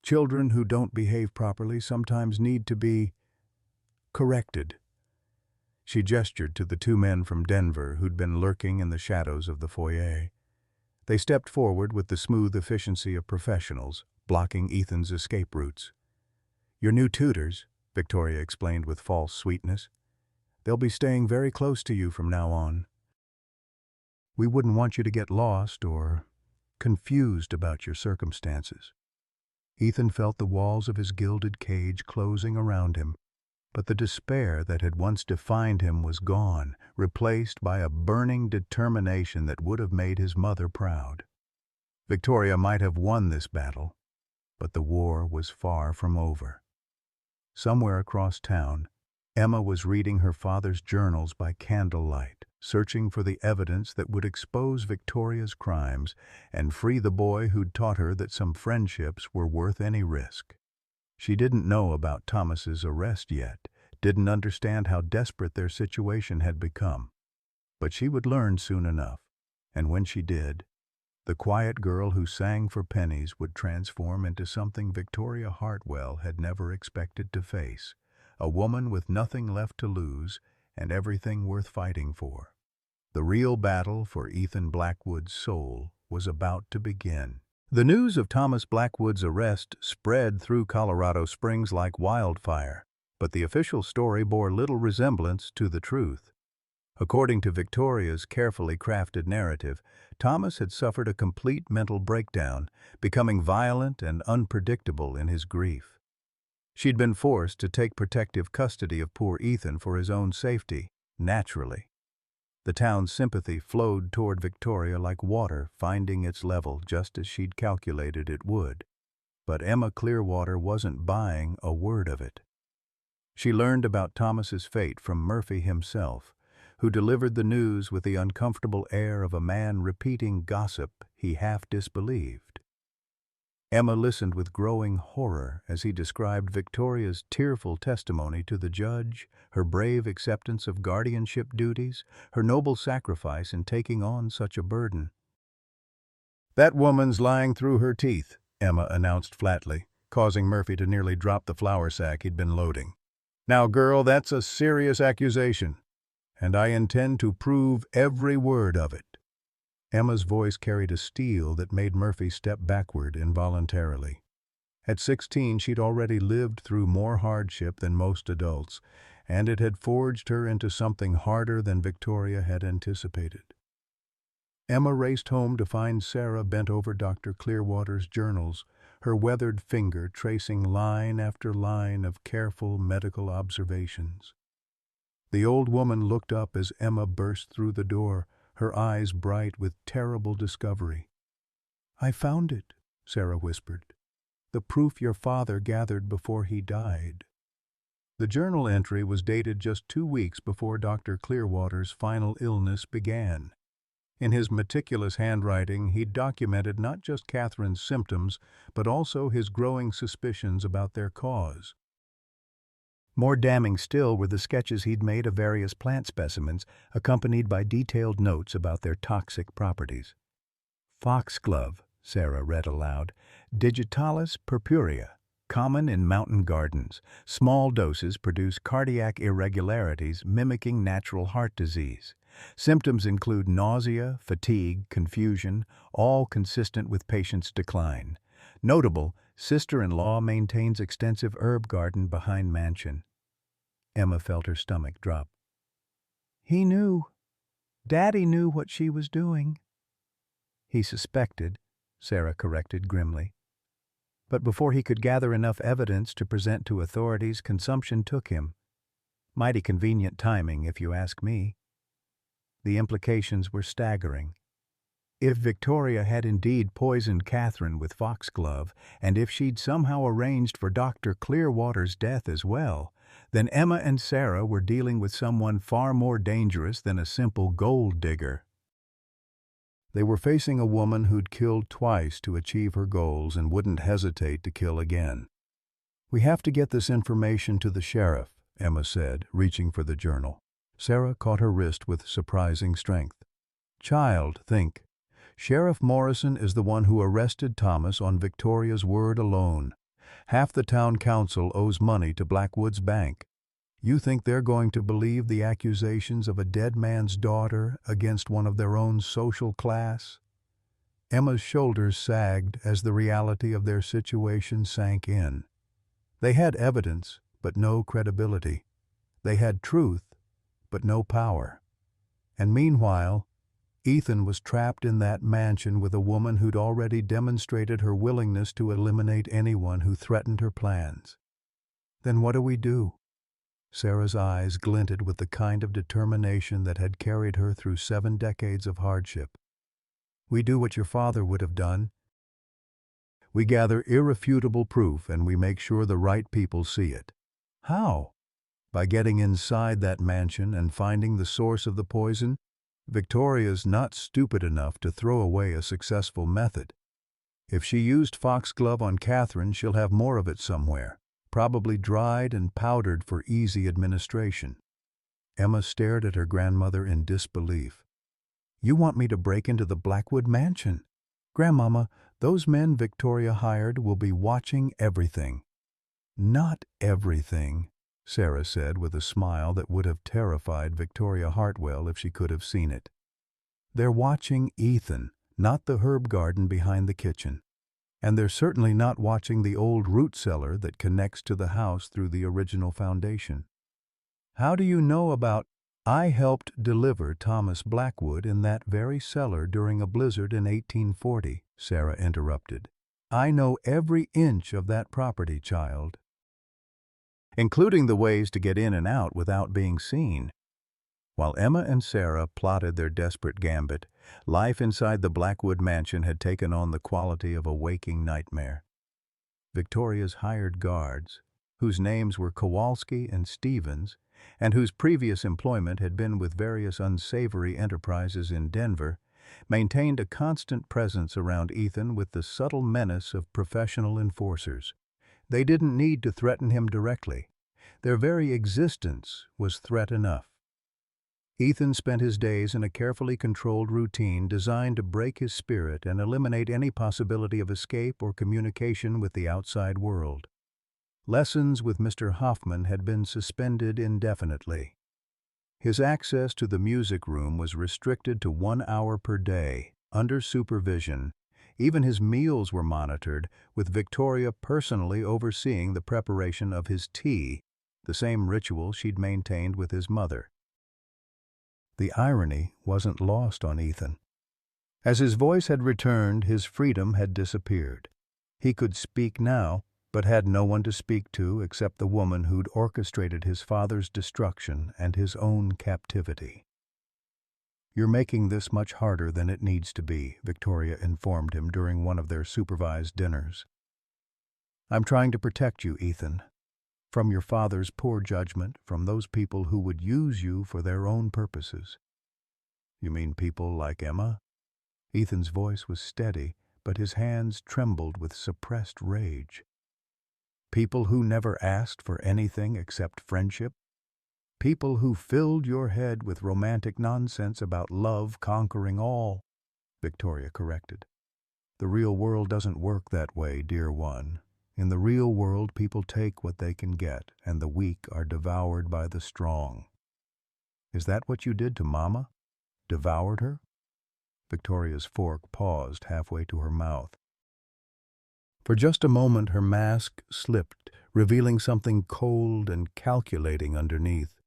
Children who don't behave properly sometimes need to be corrected. She gestured to the 2 men from Denver who'd been lurking in the shadows of the foyer. They stepped forward with the smooth efficiency of professionals, blocking Ethan's escape routes. Your new tutors, Victoria explained with false sweetness. They'll be staying very close to you from now on. We wouldn't want you to get lost or confused about your circumstances. Ethan felt the walls of his gilded cage closing around him, But the despair that had once defined him was gone, replaced by a burning determination that would have made his mother proud. Victoria might have won this battle, but the war was far from over. Somewhere across town, Emma was reading her father's journals by candlelight, searching for the evidence that would expose Victoria's crimes and free the boy who'd taught her that some friendships were worth any risk. She didn't know about Thomas's arrest yet, didn't understand how desperate their situation had become. But she would learn soon enough, and when she did, the quiet girl who sang for pennies would transform into something Victoria Hartwell had never expected to face, a woman with nothing left to lose and everything worth fighting for. The real battle for Ethan Blackwood's soul was about to begin. The news of Thomas Blackwood's arrest spread through Colorado Springs like wildfire, but the official story bore little resemblance to the truth. According to Victoria's carefully crafted narrative, Thomas had suffered a complete mental breakdown, becoming violent and unpredictable in his grief. She'd been forced to take protective custody of poor Ethan for his own safety, naturally. The town's sympathy flowed toward Victoria like water finding its level just as she'd calculated it would. But Emma Clearwater wasn't buying a word of it. She learned about Thomas's fate from Murphy himself, who delivered the news with the uncomfortable air of a man repeating gossip he half disbelieved. Emma listened with growing horror as he described Victoria's tearful testimony to the judge, her brave acceptance of guardianship duties, her noble sacrifice in taking on such a burden. "That woman's lying through her teeth," Emma announced flatly, causing Murphy to nearly drop the flour sack he'd been loading. "Now, girl, that's a serious accusation, and I intend to prove every word of it." Emma's voice carried a steel that made Murphy step backward involuntarily. At 16, she'd already lived through more hardship than most adults, and it had forged her into something harder than Victoria had anticipated. Emma raced home to find Sarah bent over Dr. Clearwater's journals, her weathered finger tracing line after line of careful medical observations. The old woman looked up as Emma burst through the door, her eyes bright with terrible discovery. "I found it," Sarah whispered. "The proof your father gathered before he died." The journal entry was dated just 2 weeks before Dr. Clearwater's final illness began. In his meticulous handwriting, he'd documented not just Catherine's symptoms, but also his growing suspicions about their cause. More damning still were the sketches he'd made of various plant specimens, accompanied by detailed notes about their toxic properties. "Foxglove," Sarah read aloud, "Digitalis purpurea, common in mountain gardens. Small doses produce cardiac irregularities mimicking natural heart disease. Symptoms include nausea, fatigue, confusion, all consistent with patient's decline. Notable, sister-in-law maintains extensive herb garden behind mansion." Emma felt her stomach drop. "He knew. Daddy knew what she was doing." "He suspected," Sarah corrected grimly. But before he could gather enough evidence to present to authorities, consumption took him. Mighty convenient timing, if you ask me. The implications were staggering. If Victoria had indeed poisoned Catherine with foxglove, and if she'd somehow arranged for Dr. Clearwater's death as well, then Emma and Sarah were dealing with someone far more dangerous than a simple gold digger. They were facing a woman who'd killed twice to achieve her goals and wouldn't hesitate to kill again. "We have to get this information to the sheriff," Emma said, reaching for the journal. Sarah caught her wrist with surprising strength. "Child, think. Sheriff Morrison is the one who arrested Thomas on Victoria's word alone. Half the town council owes money to Blackwood's bank. You think they're going to believe the accusations of a dead man's daughter against one of their own social class?" Emma's shoulders sagged as the reality of their situation sank in. They had evidence, but no credibility. They had truth, but no power. And meanwhile, Ethan was trapped in that mansion with a woman who'd already demonstrated her willingness to eliminate anyone who threatened her plans. "Then what do we do?" Sarah's eyes glinted with the kind of determination that had carried her through 7 decades of hardship. "We do what your father would have done. We gather irrefutable proof and we make sure the right people see it." "How?" "By getting inside that mansion and finding the source of the poison. Victoria's not stupid enough to throw away a successful method. If she used foxglove on Catherine, she'll have more of it somewhere, probably dried and powdered for easy administration." Emma stared at her grandmother in disbelief. "You want me to break into the Blackwood mansion? Grandmama, those men Victoria hired will be watching everything." "Not everything," Sarah said with a smile that would have terrified Victoria Hartwell if she could have seen it. "They're watching Ethan, not the herb garden behind the kitchen. And they're certainly not watching the old root cellar that connects to the house through the original foundation." "How do you know about—" "I helped deliver Thomas Blackwood in that very cellar during a blizzard in 1840, Sarah interrupted. "I know every inch of that property, child, including the ways to get in and out without being seen." While Emma and Sarah plotted their desperate gambit, life inside the Blackwood mansion had taken on the quality of a waking nightmare. Victoria's hired guards, whose names were Kowalski and Stevens, and whose previous employment had been with various unsavory enterprises in Denver, maintained a constant presence around Ethan with the subtle menace of professional enforcers. They didn't need to threaten him directly. Their very existence was threat enough. Ethan spent his days in a carefully controlled routine designed to break his spirit and eliminate any possibility of escape or communication with the outside world. Lessons with Mr. Hoffman had been suspended indefinitely. His access to the music room was restricted to 1 hour per day, under supervision. Even his meals were monitored, with Victoria personally overseeing the preparation of his tea, the same ritual she'd maintained with his mother. The irony wasn't lost on Ethan. As his voice had returned, his freedom had disappeared. He could speak now, but had no one to speak to except the woman who'd orchestrated his father's destruction and his own captivity. "You're making this much harder than it needs to be," Victoria informed him during one of their supervised dinners. "I'm trying to protect you, Ethan. From your father's poor judgment, from those people who would use you for their own purposes." "You mean people like Emma?" Ethan's voice was steady, but his hands trembled with suppressed rage. "People who never asked for anything except friendship? People who filled your head with romantic nonsense about love conquering all," Victoria corrected. "The real world doesn't work that way, dear one. In the real world, people take what they can get, and the weak are devoured by the strong." "Is that what you did to Mama? Devoured her?" Victoria's fork paused halfway to her mouth. For just a moment her mask slipped, revealing something cold and calculating underneath.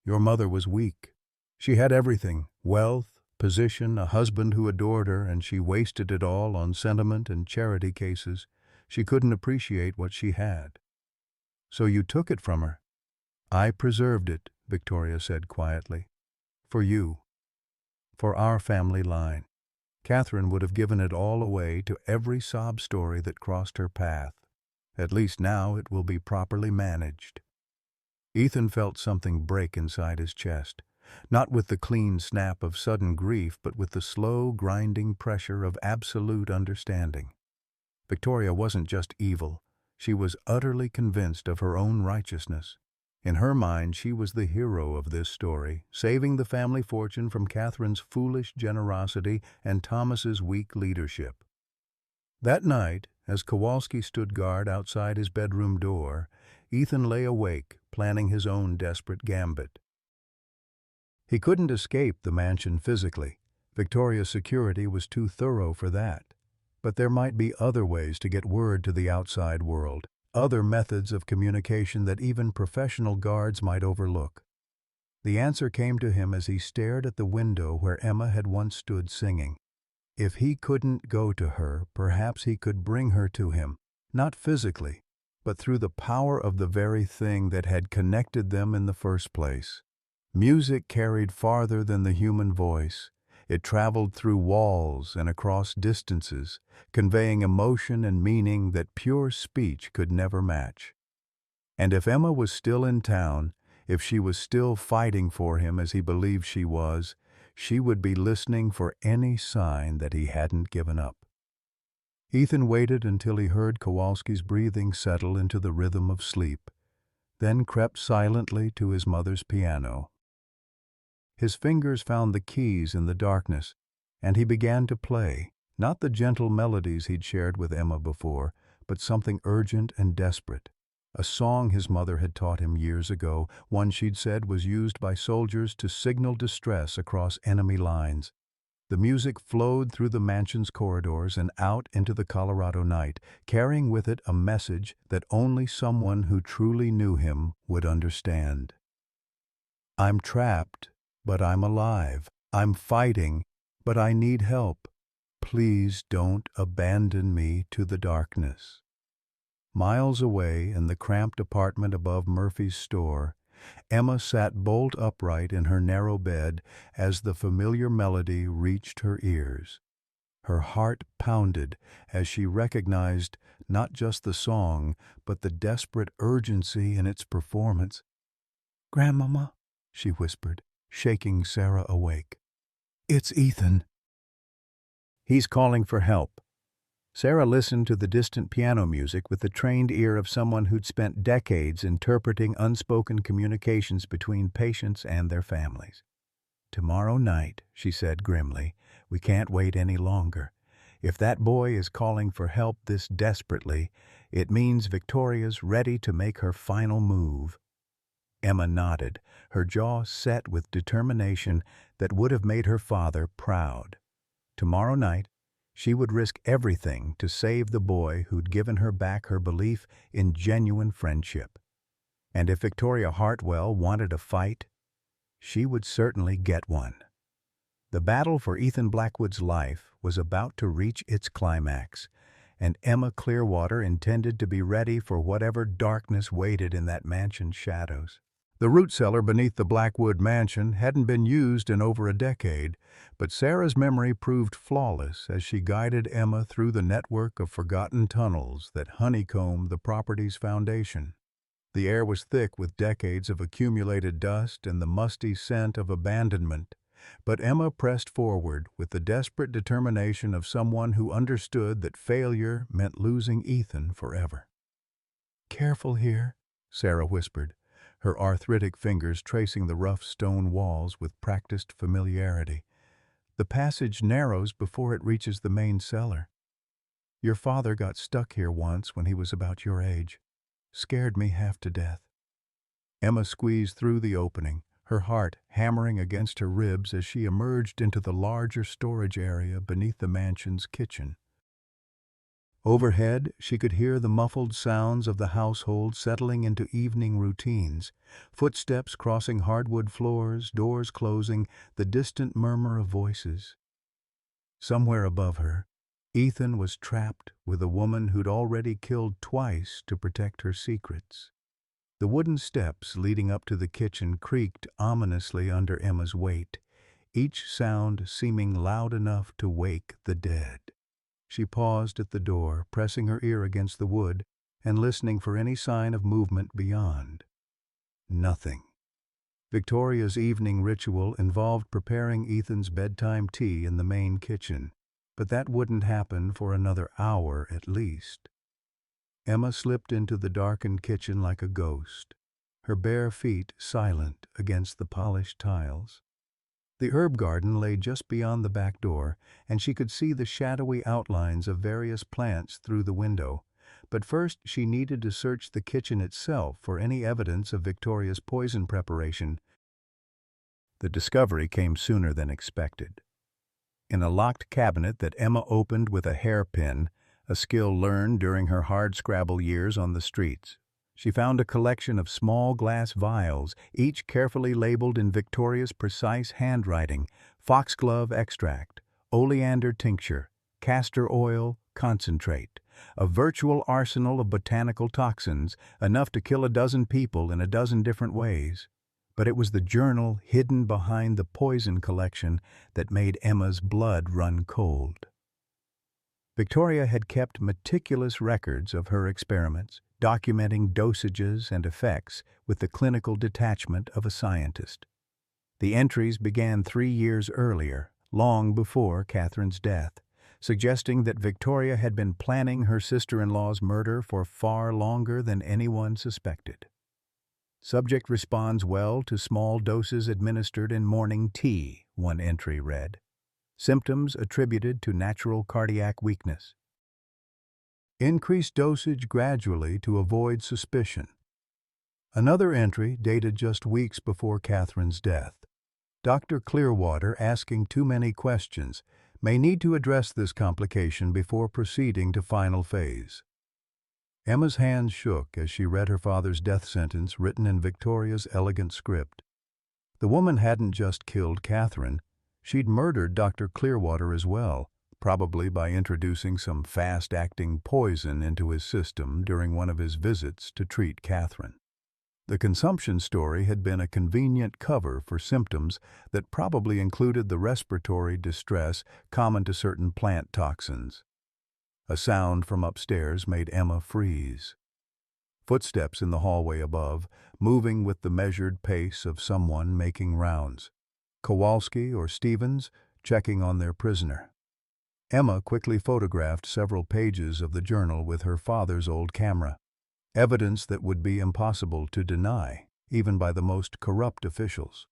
"Your mother was weak. She had everything, wealth, position, a husband who adored her, and she wasted it all on sentiment and charity cases. She couldn't appreciate what she had. So you took it from her." "I preserved it," Victoria said quietly. "For you. For our family line. Catherine would have given it all away to every sob story that crossed her path. At least now it will be properly managed." Ethan felt something break inside his chest, not with the clean snap of sudden grief, but with the slow, grinding pressure of absolute understanding. Victoria wasn't just evil. She was utterly convinced of her own righteousness. In her mind, she was the hero of this story, saving the family fortune from Catherine's foolish generosity and Thomas's weak leadership. That night, as Kowalski stood guard outside his bedroom door, Ethan lay awake, planning his own desperate gambit. He couldn't escape the mansion physically. Victoria's security was too thorough for that. But there might be other ways to get word to the outside world, other methods of communication that even professional guards might overlook. The answer came to him as he stared at the window where Emma had once stood singing. If he couldn't go to her, perhaps he could bring her to him, not physically, but through the power of the very thing that had connected them in the first place. Music carried farther than the human voice. It traveled through walls and across distances, conveying emotion and meaning that pure speech could never match. And if Emma was still in town, if she was still fighting for him as he believed she was, she would be listening for any sign that he hadn't given up. Ethan waited until he heard Kowalski's breathing settle into the rhythm of sleep, then crept silently to his mother's piano. His fingers found the keys in the darkness, and he began to play, not the gentle melodies he'd shared with Emma before, but something urgent and desperate. A song his mother had taught him years ago, one she'd said was used by soldiers to signal distress across enemy lines. The music flowed through the mansion's corridors and out into the Colorado night, carrying with it a message that only someone who truly knew him would understand. I'm trapped, but I'm alive. I'm fighting, but I need help. Please don't abandon me to the darkness. Miles away in the cramped apartment above Murphy's store, Emma sat bolt upright in her narrow bed as the familiar melody reached her ears. Her heart pounded as she recognized not just the song, but the desperate urgency in its performance. "Grandmama," she whispered, shaking Sarah awake. "It's Ethan." "He's calling for help." Sarah listened to the distant piano music with the trained ear of someone who'd spent decades interpreting unspoken communications between patients and their families. "Tomorrow night," she said grimly. "We can't wait any longer. If that boy is calling for help this desperately, it means Victoria's ready to make her final move." Emma nodded, her jaw set with determination that would have made her father proud. Tomorrow night, she would risk everything to save the boy who'd given her back her belief in genuine friendship. And if Victoria Hartwell wanted a fight, she would certainly get one. The battle for Ethan Blackwood's life was about to reach its climax, and Emma Clearwater intended to be ready for whatever darkness waited in that mansion's shadows. The root cellar beneath the Blackwood mansion hadn't been used in over a decade, but Sarah's memory proved flawless as she guided Emma through the network of forgotten tunnels that honeycombed the property's foundation. The air was thick with decades of accumulated dust and the musty scent of abandonment, but Emma pressed forward with the desperate determination of someone who understood that failure meant losing Ethan forever. "Careful here," Sarah whispered, her arthritic fingers tracing the rough stone walls with practiced familiarity. "The passage narrows before it reaches the main cellar. Your father got stuck here once when he was about your age. Scared me half to death." Emma squeezed through the opening, her heart hammering against her ribs as she emerged into the larger storage area beneath the mansion's kitchen. Overhead, she could hear the muffled sounds of the household settling into evening routines, footsteps crossing hardwood floors, doors closing, the distant murmur of voices. Somewhere above her, Ethan was trapped with a woman who'd already killed twice to protect her secrets. The wooden steps leading up to the kitchen creaked ominously under Emma's weight, each sound seeming loud enough to wake the dead. She paused at the door, pressing her ear against the wood and listening for any sign of movement beyond. Nothing. Victoria's evening ritual involved preparing Ethan's bedtime tea in the main kitchen, but that wouldn't happen for another hour at least. Emma slipped into the darkened kitchen like a ghost, her bare feet silent against the polished tiles. The herb garden lay just beyond the back door, and she could see the shadowy outlines of various plants through the window. But first she needed to search the kitchen itself for any evidence of Victoria's poison preparation. The discovery came sooner than expected. In a locked cabinet that Emma opened with a hairpin, a skill learned during her hardscrabble years on the streets, she found a collection of small glass vials, each carefully labeled in Victoria's precise handwriting: foxglove extract, oleander tincture, castor oil, concentrate, a virtual arsenal of botanical toxins, enough to kill a dozen people in a dozen different ways. But it was the journal hidden behind the poison collection that made Emma's blood run cold. Victoria had kept meticulous records of her experiments, documenting dosages and effects with the clinical detachment of a scientist. The entries began 3 years earlier, long before Catherine's death, suggesting that Victoria had been planning her sister-in-law's murder for far longer than anyone suspected. Subject responds well to small doses administered in morning tea, one entry read. Symptoms attributed to natural cardiac weakness. Increase dosage gradually to avoid suspicion. Another entry dated just weeks before Catherine's death. Dr. Clearwater asking too many questions, may need to address this complication before proceeding to final phase. Emma's hands shook as she read her father's death sentence written in Victoria's elegant script. The woman hadn't just killed Catherine, she'd murdered Dr. Clearwater as well, probably by introducing some fast-acting poison into his system during one of his visits to treat Catherine. The consumption story had been a convenient cover for symptoms that probably included the respiratory distress common to certain plant toxins. A sound from upstairs made Emma freeze. Footsteps in the hallway above, moving with the measured pace of someone making rounds. Kowalski or Stevens checking on their prisoner. Emma quickly photographed several pages of the journal with her father's old camera. Evidence that would be impossible to deny, even by the most corrupt officials.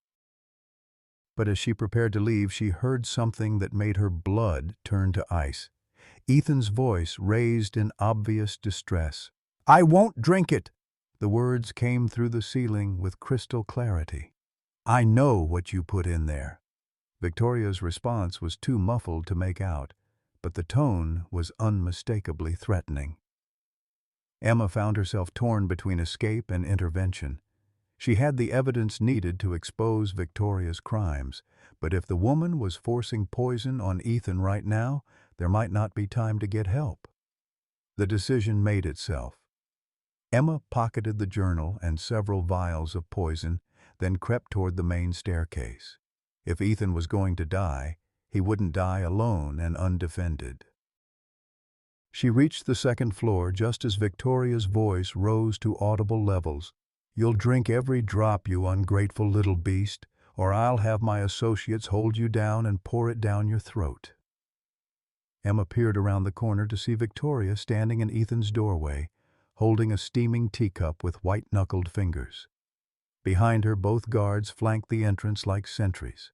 But as she prepared to leave, she heard something that made her blood turn to ice. Ethan's voice raised in obvious distress. "I won't drink it!" The words came through the ceiling with crystal clarity. "I know what you put in there." Victoria's response was too muffled to make out, but the tone was unmistakably threatening. Emma found herself torn between escape and intervention. She had the evidence needed to expose Victoria's crimes, but if the woman was forcing poison on Ethan right now, there might not be time to get help. The decision made itself. Emma pocketed the journal and several vials of poison, then crept toward the main staircase. If Ethan was going to die, he wouldn't die alone and undefended. She reached the second floor just as Victoria's voice rose to audible levels. "You'll drink every drop, you ungrateful little beast, or I'll have my associates hold you down and pour it down your throat." Emma peered around the corner to see Victoria standing in Ethan's doorway, holding a steaming teacup with white-knuckled fingers. Behind her, both guards flanked the entrance like sentries.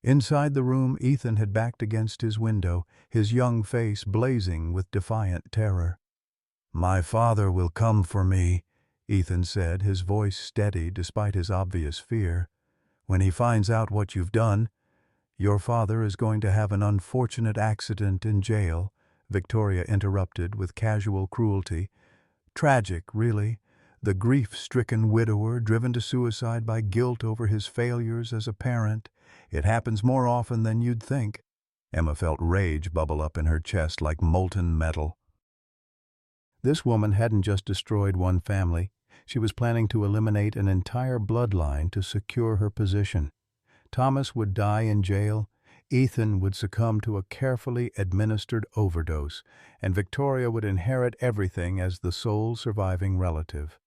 Inside the room, Ethan had backed against his window, his young face blazing with defiant terror. "My father will come for me," Ethan said, his voice steady despite his obvious fear. "When he finds out what you've done, your father is going to have an unfortunate accident in jail," Victoria interrupted with casual cruelty. "Tragic, really. The grief-stricken widower driven to suicide by guilt over his failures as a parent. It happens more often than you'd think." Emma felt rage bubble up in her chest like molten metal. This woman hadn't just destroyed one family. She was planning to eliminate an entire bloodline to secure her position. Thomas would die in jail, Ethan would succumb to a carefully administered overdose, and Victoria would inherit everything as the sole surviving relative.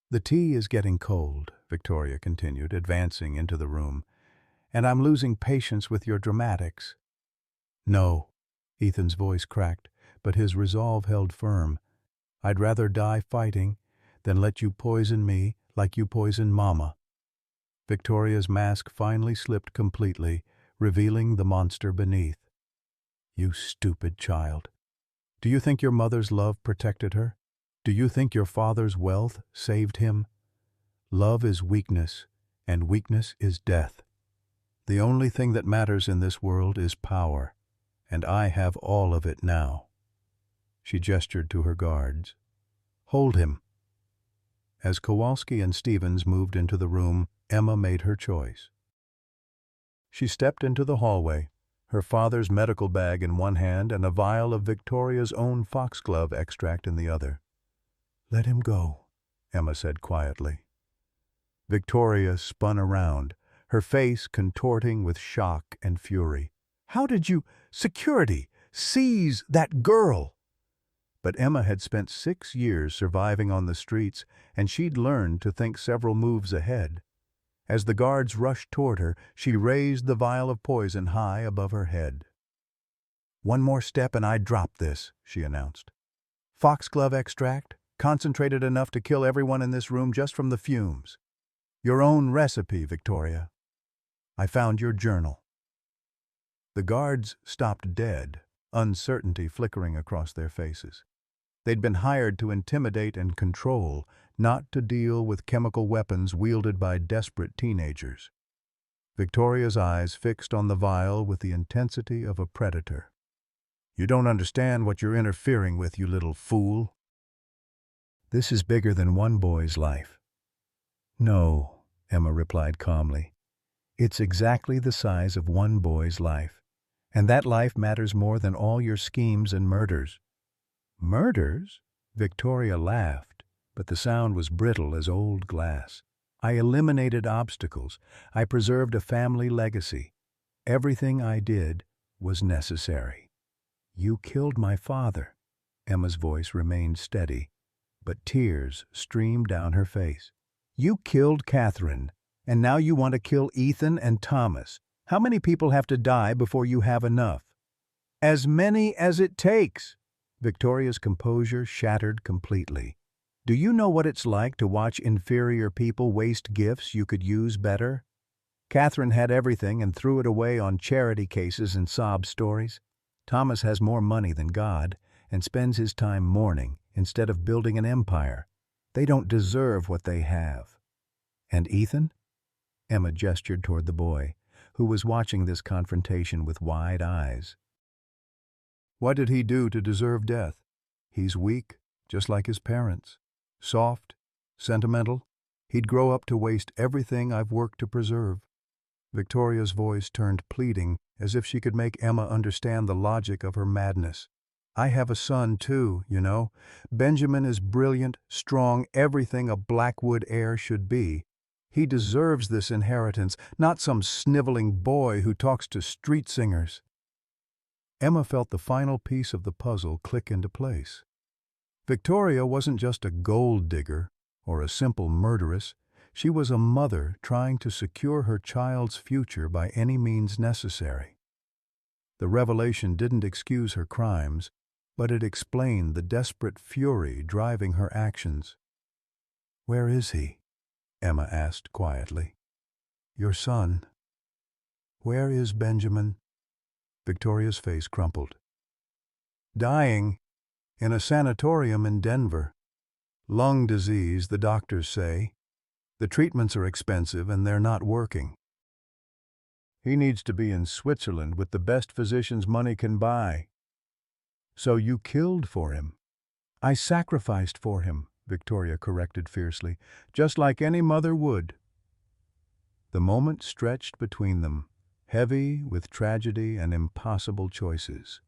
"The tea is getting cold," Victoria continued, advancing into the room, "and I'm losing patience with your dramatics." "No," Ethan's voice cracked, but his resolve held firm. "I'd rather die fighting than let you poison me like you poisoned Mama." Victoria's mask finally slipped completely, revealing the monster beneath. "You stupid child. Do you think your mother's love protected her? Do you think your father's wealth saved him? Love is weakness, and weakness is death. The only thing that matters in this world is power, and I have all of it now." She gestured to her guards. "Hold him." As Kowalski and Stevens moved into the room, Emma made her choice. She stepped into the hallway, her father's medical bag in one hand and a vial of Victoria's own foxglove extract in the other. "Let him go," Emma said quietly. Victoria spun around, her face contorting with shock and fury. "How did you— Security! Seize that girl!" But Emma had spent 6 years surviving on the streets, and she'd learned to think several moves ahead. As the guards rushed toward her, she raised the vial of poison high above her head. "One more step and I'd drop this," she announced. "Foxglove extract, concentrated enough to kill everyone in this room just from the fumes. Your own recipe, Victoria. I found your journal." The guards stopped dead, uncertainty flickering across their faces. They'd been hired to intimidate and control, not to deal with chemical weapons wielded by desperate teenagers. Victoria's eyes fixed on the vial with the intensity of a predator. "You don't understand what you're interfering with, you little fool." "This is bigger than one boy's life." "No," Emma replied calmly. "It's exactly the size of one boy's life. And that life matters more than all your schemes and murders." "Murders?" Victoria laughed, but the sound was brittle as old glass. "I eliminated obstacles. I preserved a family legacy. Everything I did was necessary." "You killed my father." Emma's voice remained steady, but tears streamed down her face. "You killed Catherine, and now you want to kill Ethan and Thomas. How many people have to die before you have enough?" "As many as it takes." Victoria's composure shattered completely. "Do you know what it's like to watch inferior people waste gifts you could use better? Catherine had everything and threw it away on charity cases and sob stories. Thomas has more money than God and spends his time mourning instead of building an empire. They don't deserve what they have." "And Ethan?" Emma gestured toward the boy, who was watching this confrontation with wide eyes. "What did he do to deserve death? He's weak, just like his parents. Soft, sentimental. He'd grow up to waste everything I've worked to preserve." Victoria's voice turned pleading, as if she could make Emma understand the logic of her madness. "I have a son, too, you know. Benjamin is brilliant, strong, everything a Blackwood heir should be. He deserves this inheritance, not some sniveling boy who talks to street singers." Emma felt the final piece of the puzzle click into place. Victoria wasn't just a gold digger or a simple murderess. She was a mother trying to secure her child's future by any means necessary. The revelation didn't excuse her crimes, but it explained the desperate fury driving her actions. "Where is he?" Emma asked quietly. "Your son. Where is Benjamin?" Victoria's face crumpled. "Dying. In a sanatorium in Denver. Lung disease, the doctors say. The treatments are expensive and they're not working. He needs to be in Switzerland with the best physicians money can buy." "So you killed for him?" "I sacrificed for him," Victoria corrected fiercely, "just like any mother would." The moment stretched between them, heavy with tragedy and impossible choices.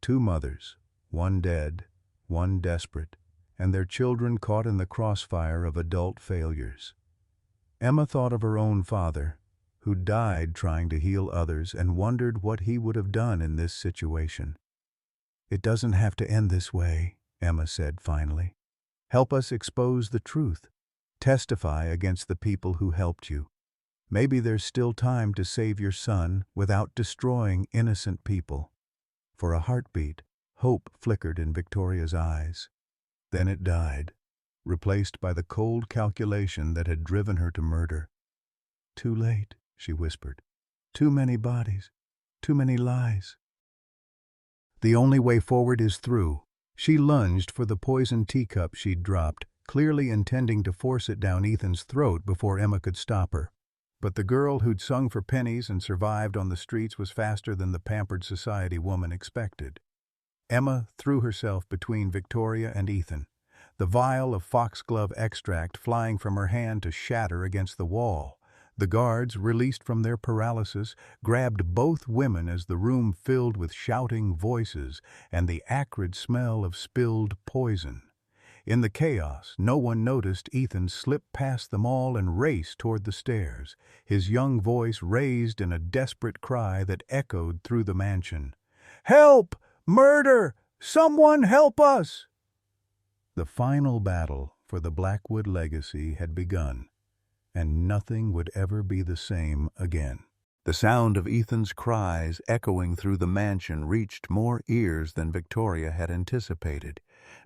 2 mothers, one dead, one desperate, and their children caught in the crossfire of adult failures. Emma thought of her own father, who died trying to heal others, and wondered what he would have done in this situation. "It doesn't have to end this way," Emma said finally. "Help us expose the truth. Testify against the people who helped you. Maybe there's still time to save your son without destroying innocent people." For a heartbeat, hope flickered in Victoria's eyes. Then it died, replaced by the cold calculation that had driven her to murder. "Too late," she whispered. "Too many bodies. Too many lies." The only way forward is through. She lunged for the poisoned teacup she'd dropped, clearly intending to force it down Ethan's throat before Emma could stop her. But the girl who'd sung for pennies and survived on the streets was faster than the pampered society woman expected. Emma threw herself between Victoria and Ethan, the vial of foxglove extract flying from her hand to shatter against the wall, The guards, released from their paralysis, grabbed both women as the room filled with shouting voices and the acrid smell of spilled poison. In the chaos, no one noticed Ethan slip past them all and race toward the stairs, his young voice raised in a desperate cry that echoed through the mansion. "Help! Murder! Someone help us!" The final battle for the Blackwood legacy had begun, and nothing would ever be the same again. The sound of Ethan's cries echoing through the mansion reached more ears than Victoria had anticipated.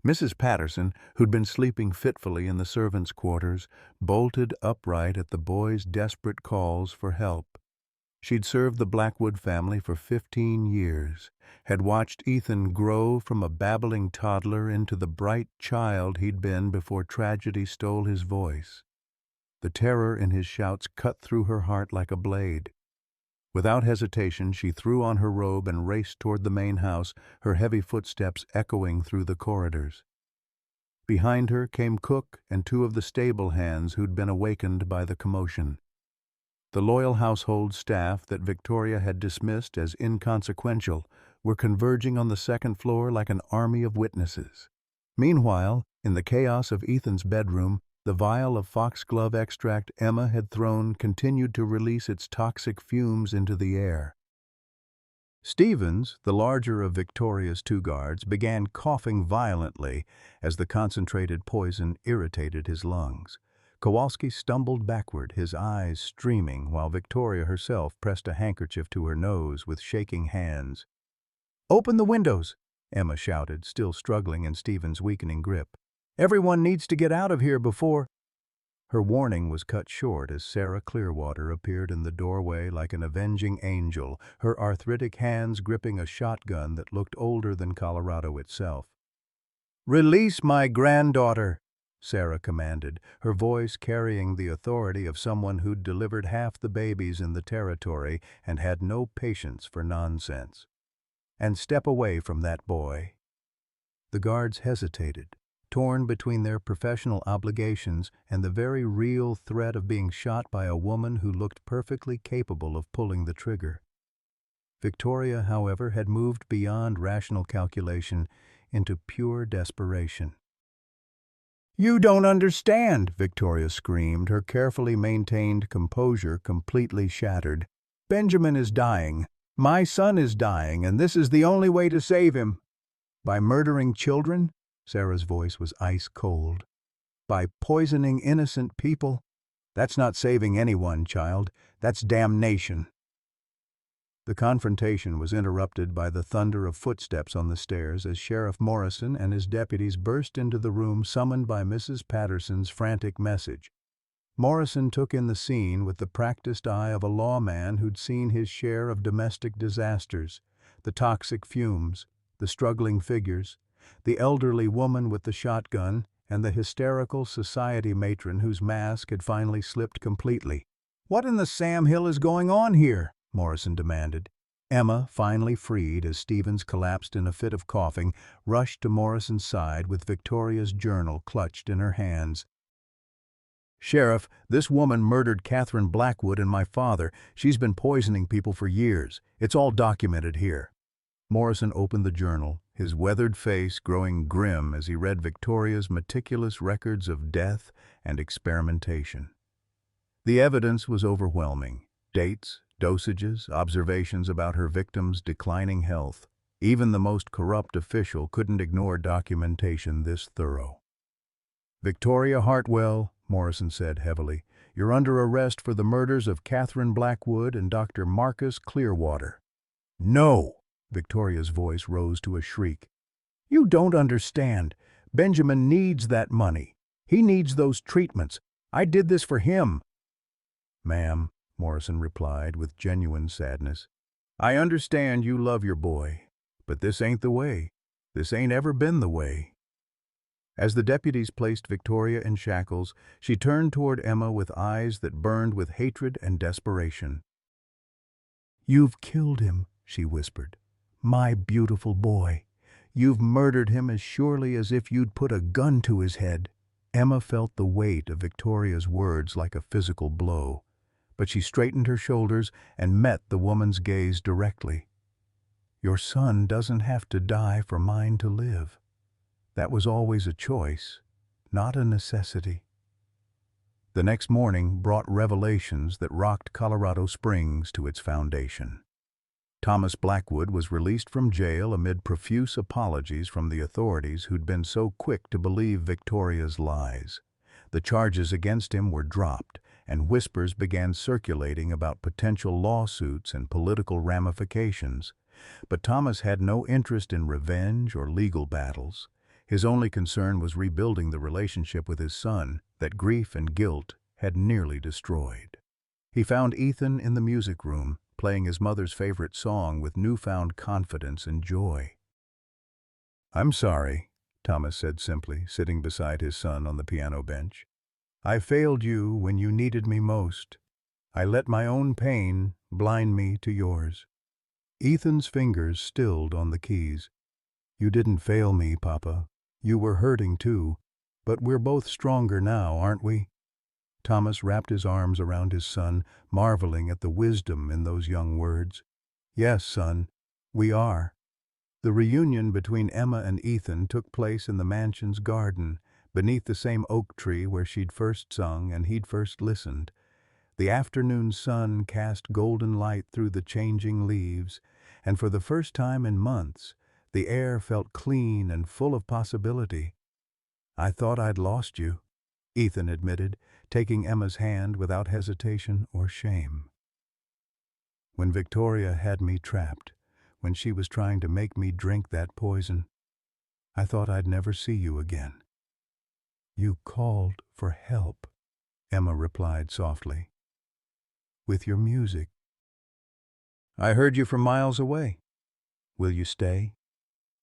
Mrs. Patterson, who'd been sleeping fitfully in the servants' quarters, bolted upright at the boy's desperate calls for help. She'd served the Blackwood family for 15 years, had watched Ethan grow from a babbling toddler into the bright child he'd been before tragedy stole his voice. The terror in his shouts cut through her heart like a blade. Without hesitation, she threw on her robe and raced toward the main house, her heavy footsteps echoing through the corridors. Behind her came Cook and two of the stable hands who'd been awakened by the commotion. The loyal household staff that Victoria had dismissed as inconsequential were converging on the second floor like an army of witnesses. Meanwhile, in the chaos of Ethan's bedroom, the vial of foxglove extract Emma had thrown continued to release its toxic fumes into the air. Stevens, the larger of Victoria's two guards, began coughing violently as the concentrated poison irritated his lungs. Kowalski stumbled backward, his eyes streaming, while Victoria herself pressed a handkerchief to her nose with shaking hands. "Open the windows!" Emma shouted, still struggling in Stevens' weakening grip. "Everyone needs to get out of here before—" Her warning was cut short as Sarah Clearwater appeared in the doorway like an avenging angel, her arthritic hands gripping a shotgun that looked older than Colorado itself. "Release my granddaughter," Sarah commanded, her voice carrying the authority of someone who'd delivered half the babies in the territory and had no patience for nonsense. "And step away from that boy." The guards hesitated, torn between their professional obligations and the very real threat of being shot by a woman who looked perfectly capable of pulling the trigger. Victoria, however, had moved beyond rational calculation into pure desperation. "You don't understand," Victoria screamed, her carefully maintained composure completely shattered. "Benjamin is dying. My son is dying, and this is the only way to save him." "By murdering children?" Sarah's voice was ice cold. "By poisoning innocent people? That's not saving anyone, child. That's damnation." The confrontation was interrupted by the thunder of footsteps on the stairs as Sheriff Morrison and his deputies burst into the room summoned by Mrs. Patterson's frantic message. Morrison took in the scene with the practiced eye of a lawman who'd seen his share of domestic disasters, the toxic fumes, the struggling figures, the elderly woman with the shotgun, and the hysterical society matron whose mask had finally slipped completely. "What in the Sam Hill is going on here?" Morrison demanded. Emma, finally freed as Stevens collapsed in a fit of coughing, rushed to Morrison's side with Victoria's journal clutched in her hands. "Sheriff, this woman murdered Catherine Blackwood and my father. She's been poisoning people for years. It's all documented here." Morrison opened the journal, his weathered face growing grim as he read Victoria's meticulous records of death and experimentation. The evidence was overwhelming. Dates, dosages, observations about her victim's declining health. Even the most corrupt official couldn't ignore documentation this thorough. "Victoria Hartwell," Morrison said heavily, "you're under arrest for the murders of Catherine Blackwood and Dr. Marcus Clearwater." "No!" Victoria's voice rose to a shriek. "You don't understand. Benjamin needs that money. He needs those treatments. I did this for him." "Ma'am," Morrison replied with genuine sadness, "I understand you love your boy, but this ain't the way. This ain't ever been the way." As the deputies placed Victoria in shackles, she turned toward Emma with eyes that burned with hatred and desperation. "You've killed him," she whispered. "My beautiful boy. You've murdered him as surely as if you'd put a gun to his head." Emma felt the weight of Victoria's words like a physical blow, but she straightened her shoulders and met the woman's gaze directly. "Your son doesn't have to die for mine to live. That was always a choice, not a necessity." The next morning brought revelations that rocked Colorado Springs to its foundation. Thomas Blackwood was released from jail amid profuse apologies from the authorities who'd been so quick to believe Victoria's lies. The charges against him were dropped, and whispers began circulating about potential lawsuits and political ramifications. But Thomas had no interest in revenge or legal battles. His only concern was rebuilding the relationship with his son that grief and guilt had nearly destroyed. He found Ethan in the music room, playing his mother's favorite song with newfound confidence and joy. "I'm sorry," Thomas said simply, sitting beside his son on the piano bench. "I failed you when you needed me most. I let my own pain blind me to yours." Ethan's fingers stilled on the keys. "You didn't fail me, Papa. You were hurting too, but we're both stronger now, aren't we?" Thomas wrapped his arms around his son, marveling at the wisdom in those young words. "Yes, son, we are." The reunion between Emma and Ethan took place in the mansion's garden, beneath the same oak tree where she'd first sung and he'd first listened. The afternoon sun cast golden light through the changing leaves, and for the first time in months, the air felt clean and full of possibility. "I thought I'd lost you," Ethan admitted, taking Emma's hand without hesitation or shame. "When Victoria had me trapped, when she was trying to make me drink that poison, I thought I'd never see you again." "You called for help," Emma replied softly. "With your music." "I heard you from miles away. Will you stay?"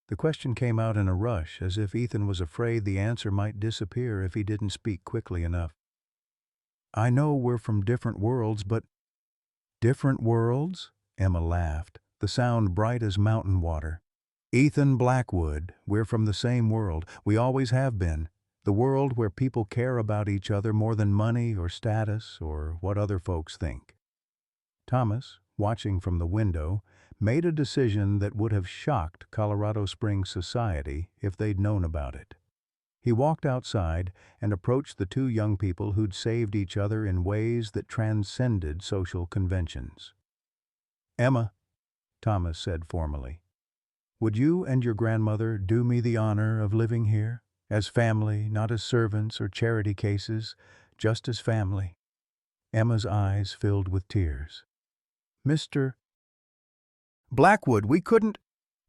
The question came out in a rush, as if Ethan was afraid the answer might disappear if he didn't speak quickly enough. "I know we're from different worlds, but—" "Different worlds?" Emma laughed, the sound bright as mountain water. "Ethan Blackwood, we're from the same world. We always have been. The world where people care about each other more than money or status or what other folks think." Thomas, watching from the window, made a decision that would have shocked Colorado Springs society if they'd known about it. He walked outside and approached the two young people who'd saved each other in ways that transcended social conventions. "Emma," Thomas said formally, "would you and your grandmother do me the honor of living here? As family, not as servants or charity cases, just as family." Emma's eyes filled with tears. "Mr. Blackwood, we couldn't—"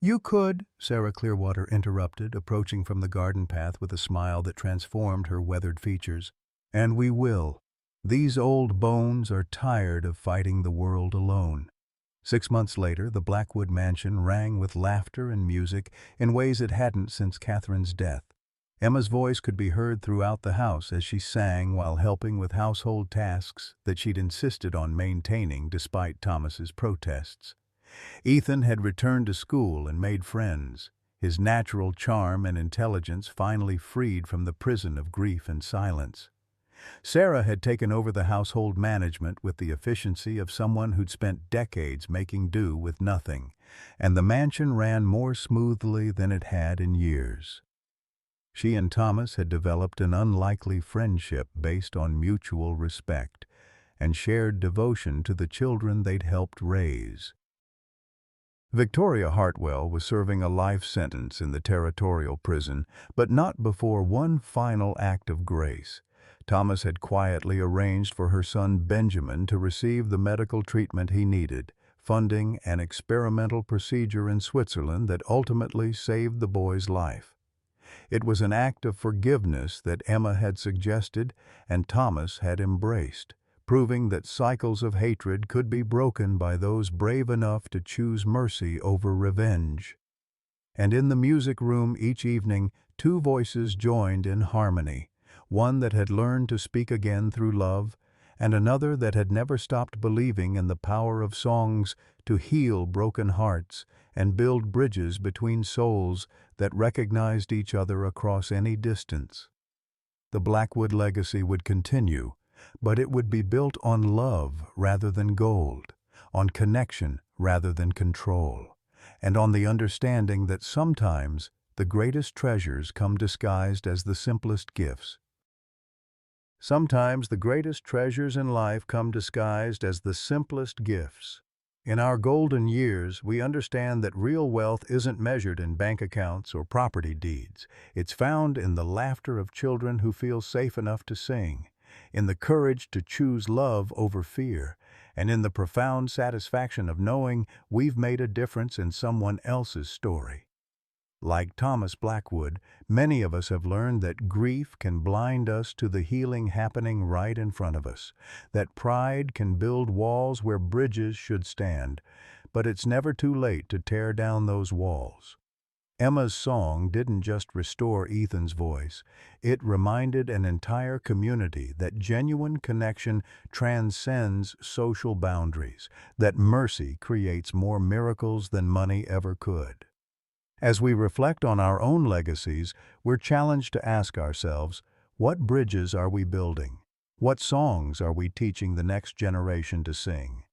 "You could," Sarah Clearwater interrupted, approaching from the garden path with a smile that transformed her weathered features. "And we will. These old bones are tired of fighting the world alone." 6 months later, the Blackwood mansion rang with laughter and music in ways it hadn't since Catherine's death. Emma's voice could be heard throughout the house as she sang while helping with household tasks that she'd insisted on maintaining despite Thomas's protests. Ethan had returned to school and made friends, his natural charm and intelligence finally freed from the prison of grief and silence. Sarah had taken over the household management with the efficiency of someone who'd spent decades making do with nothing, and the mansion ran more smoothly than it had in years. She and Thomas had developed an unlikely friendship based on mutual respect and shared devotion to the children they'd helped raise. Victoria Hartwell was serving a life sentence in the territorial prison, but not before one final act of grace. Thomas had quietly arranged for her son Benjamin to receive the medical treatment he needed, funding an experimental procedure in Switzerland that ultimately saved the boy's life. It was an act of forgiveness that Emma had suggested and Thomas had embraced, proving that cycles of hatred could be broken by those brave enough to choose mercy over revenge. And in the music room each evening, two voices joined in harmony, one that had learned to speak again through love, and another that had never stopped believing in the power of songs to heal broken hearts and build bridges between souls that recognized each other across any distance. The Blackwood legacy would continue, but it would be built on love rather than gold, on connection rather than control, and on the understanding that sometimes the greatest treasures come disguised as the simplest gifts. Sometimes the greatest treasures in life come disguised as the simplest gifts. In our golden years, we understand that real wealth isn't measured in bank accounts or property deeds. It's found in the laughter of children who feel safe enough to sing, in the courage to choose love over fear, and in the profound satisfaction of knowing we've made a difference in someone else's story. Like Thomas Blackwood, many of us have learned that grief can blind us to the healing happening right in front of us, that pride can build walls where bridges should stand, but it's never too late to tear down those walls. Emma's song didn't just restore Ethan's voice, it reminded an entire community that genuine connection transcends social boundaries, that mercy creates more miracles than money ever could. As we reflect on our own legacies, we're challenged to ask ourselves, what bridges are we building? What songs are we teaching the next generation to sing?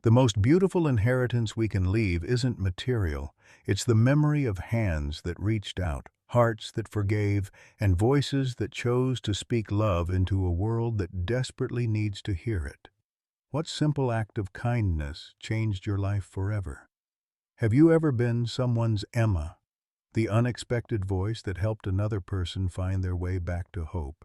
The most beautiful inheritance we can leave isn't material. It's the memory of hands that reached out, hearts that forgave, and voices that chose to speak love into a world that desperately needs to hear it. What simple act of kindness changed your life forever? Have you ever been someone's Emma, the unexpected voice that helped another person find their way back to hope?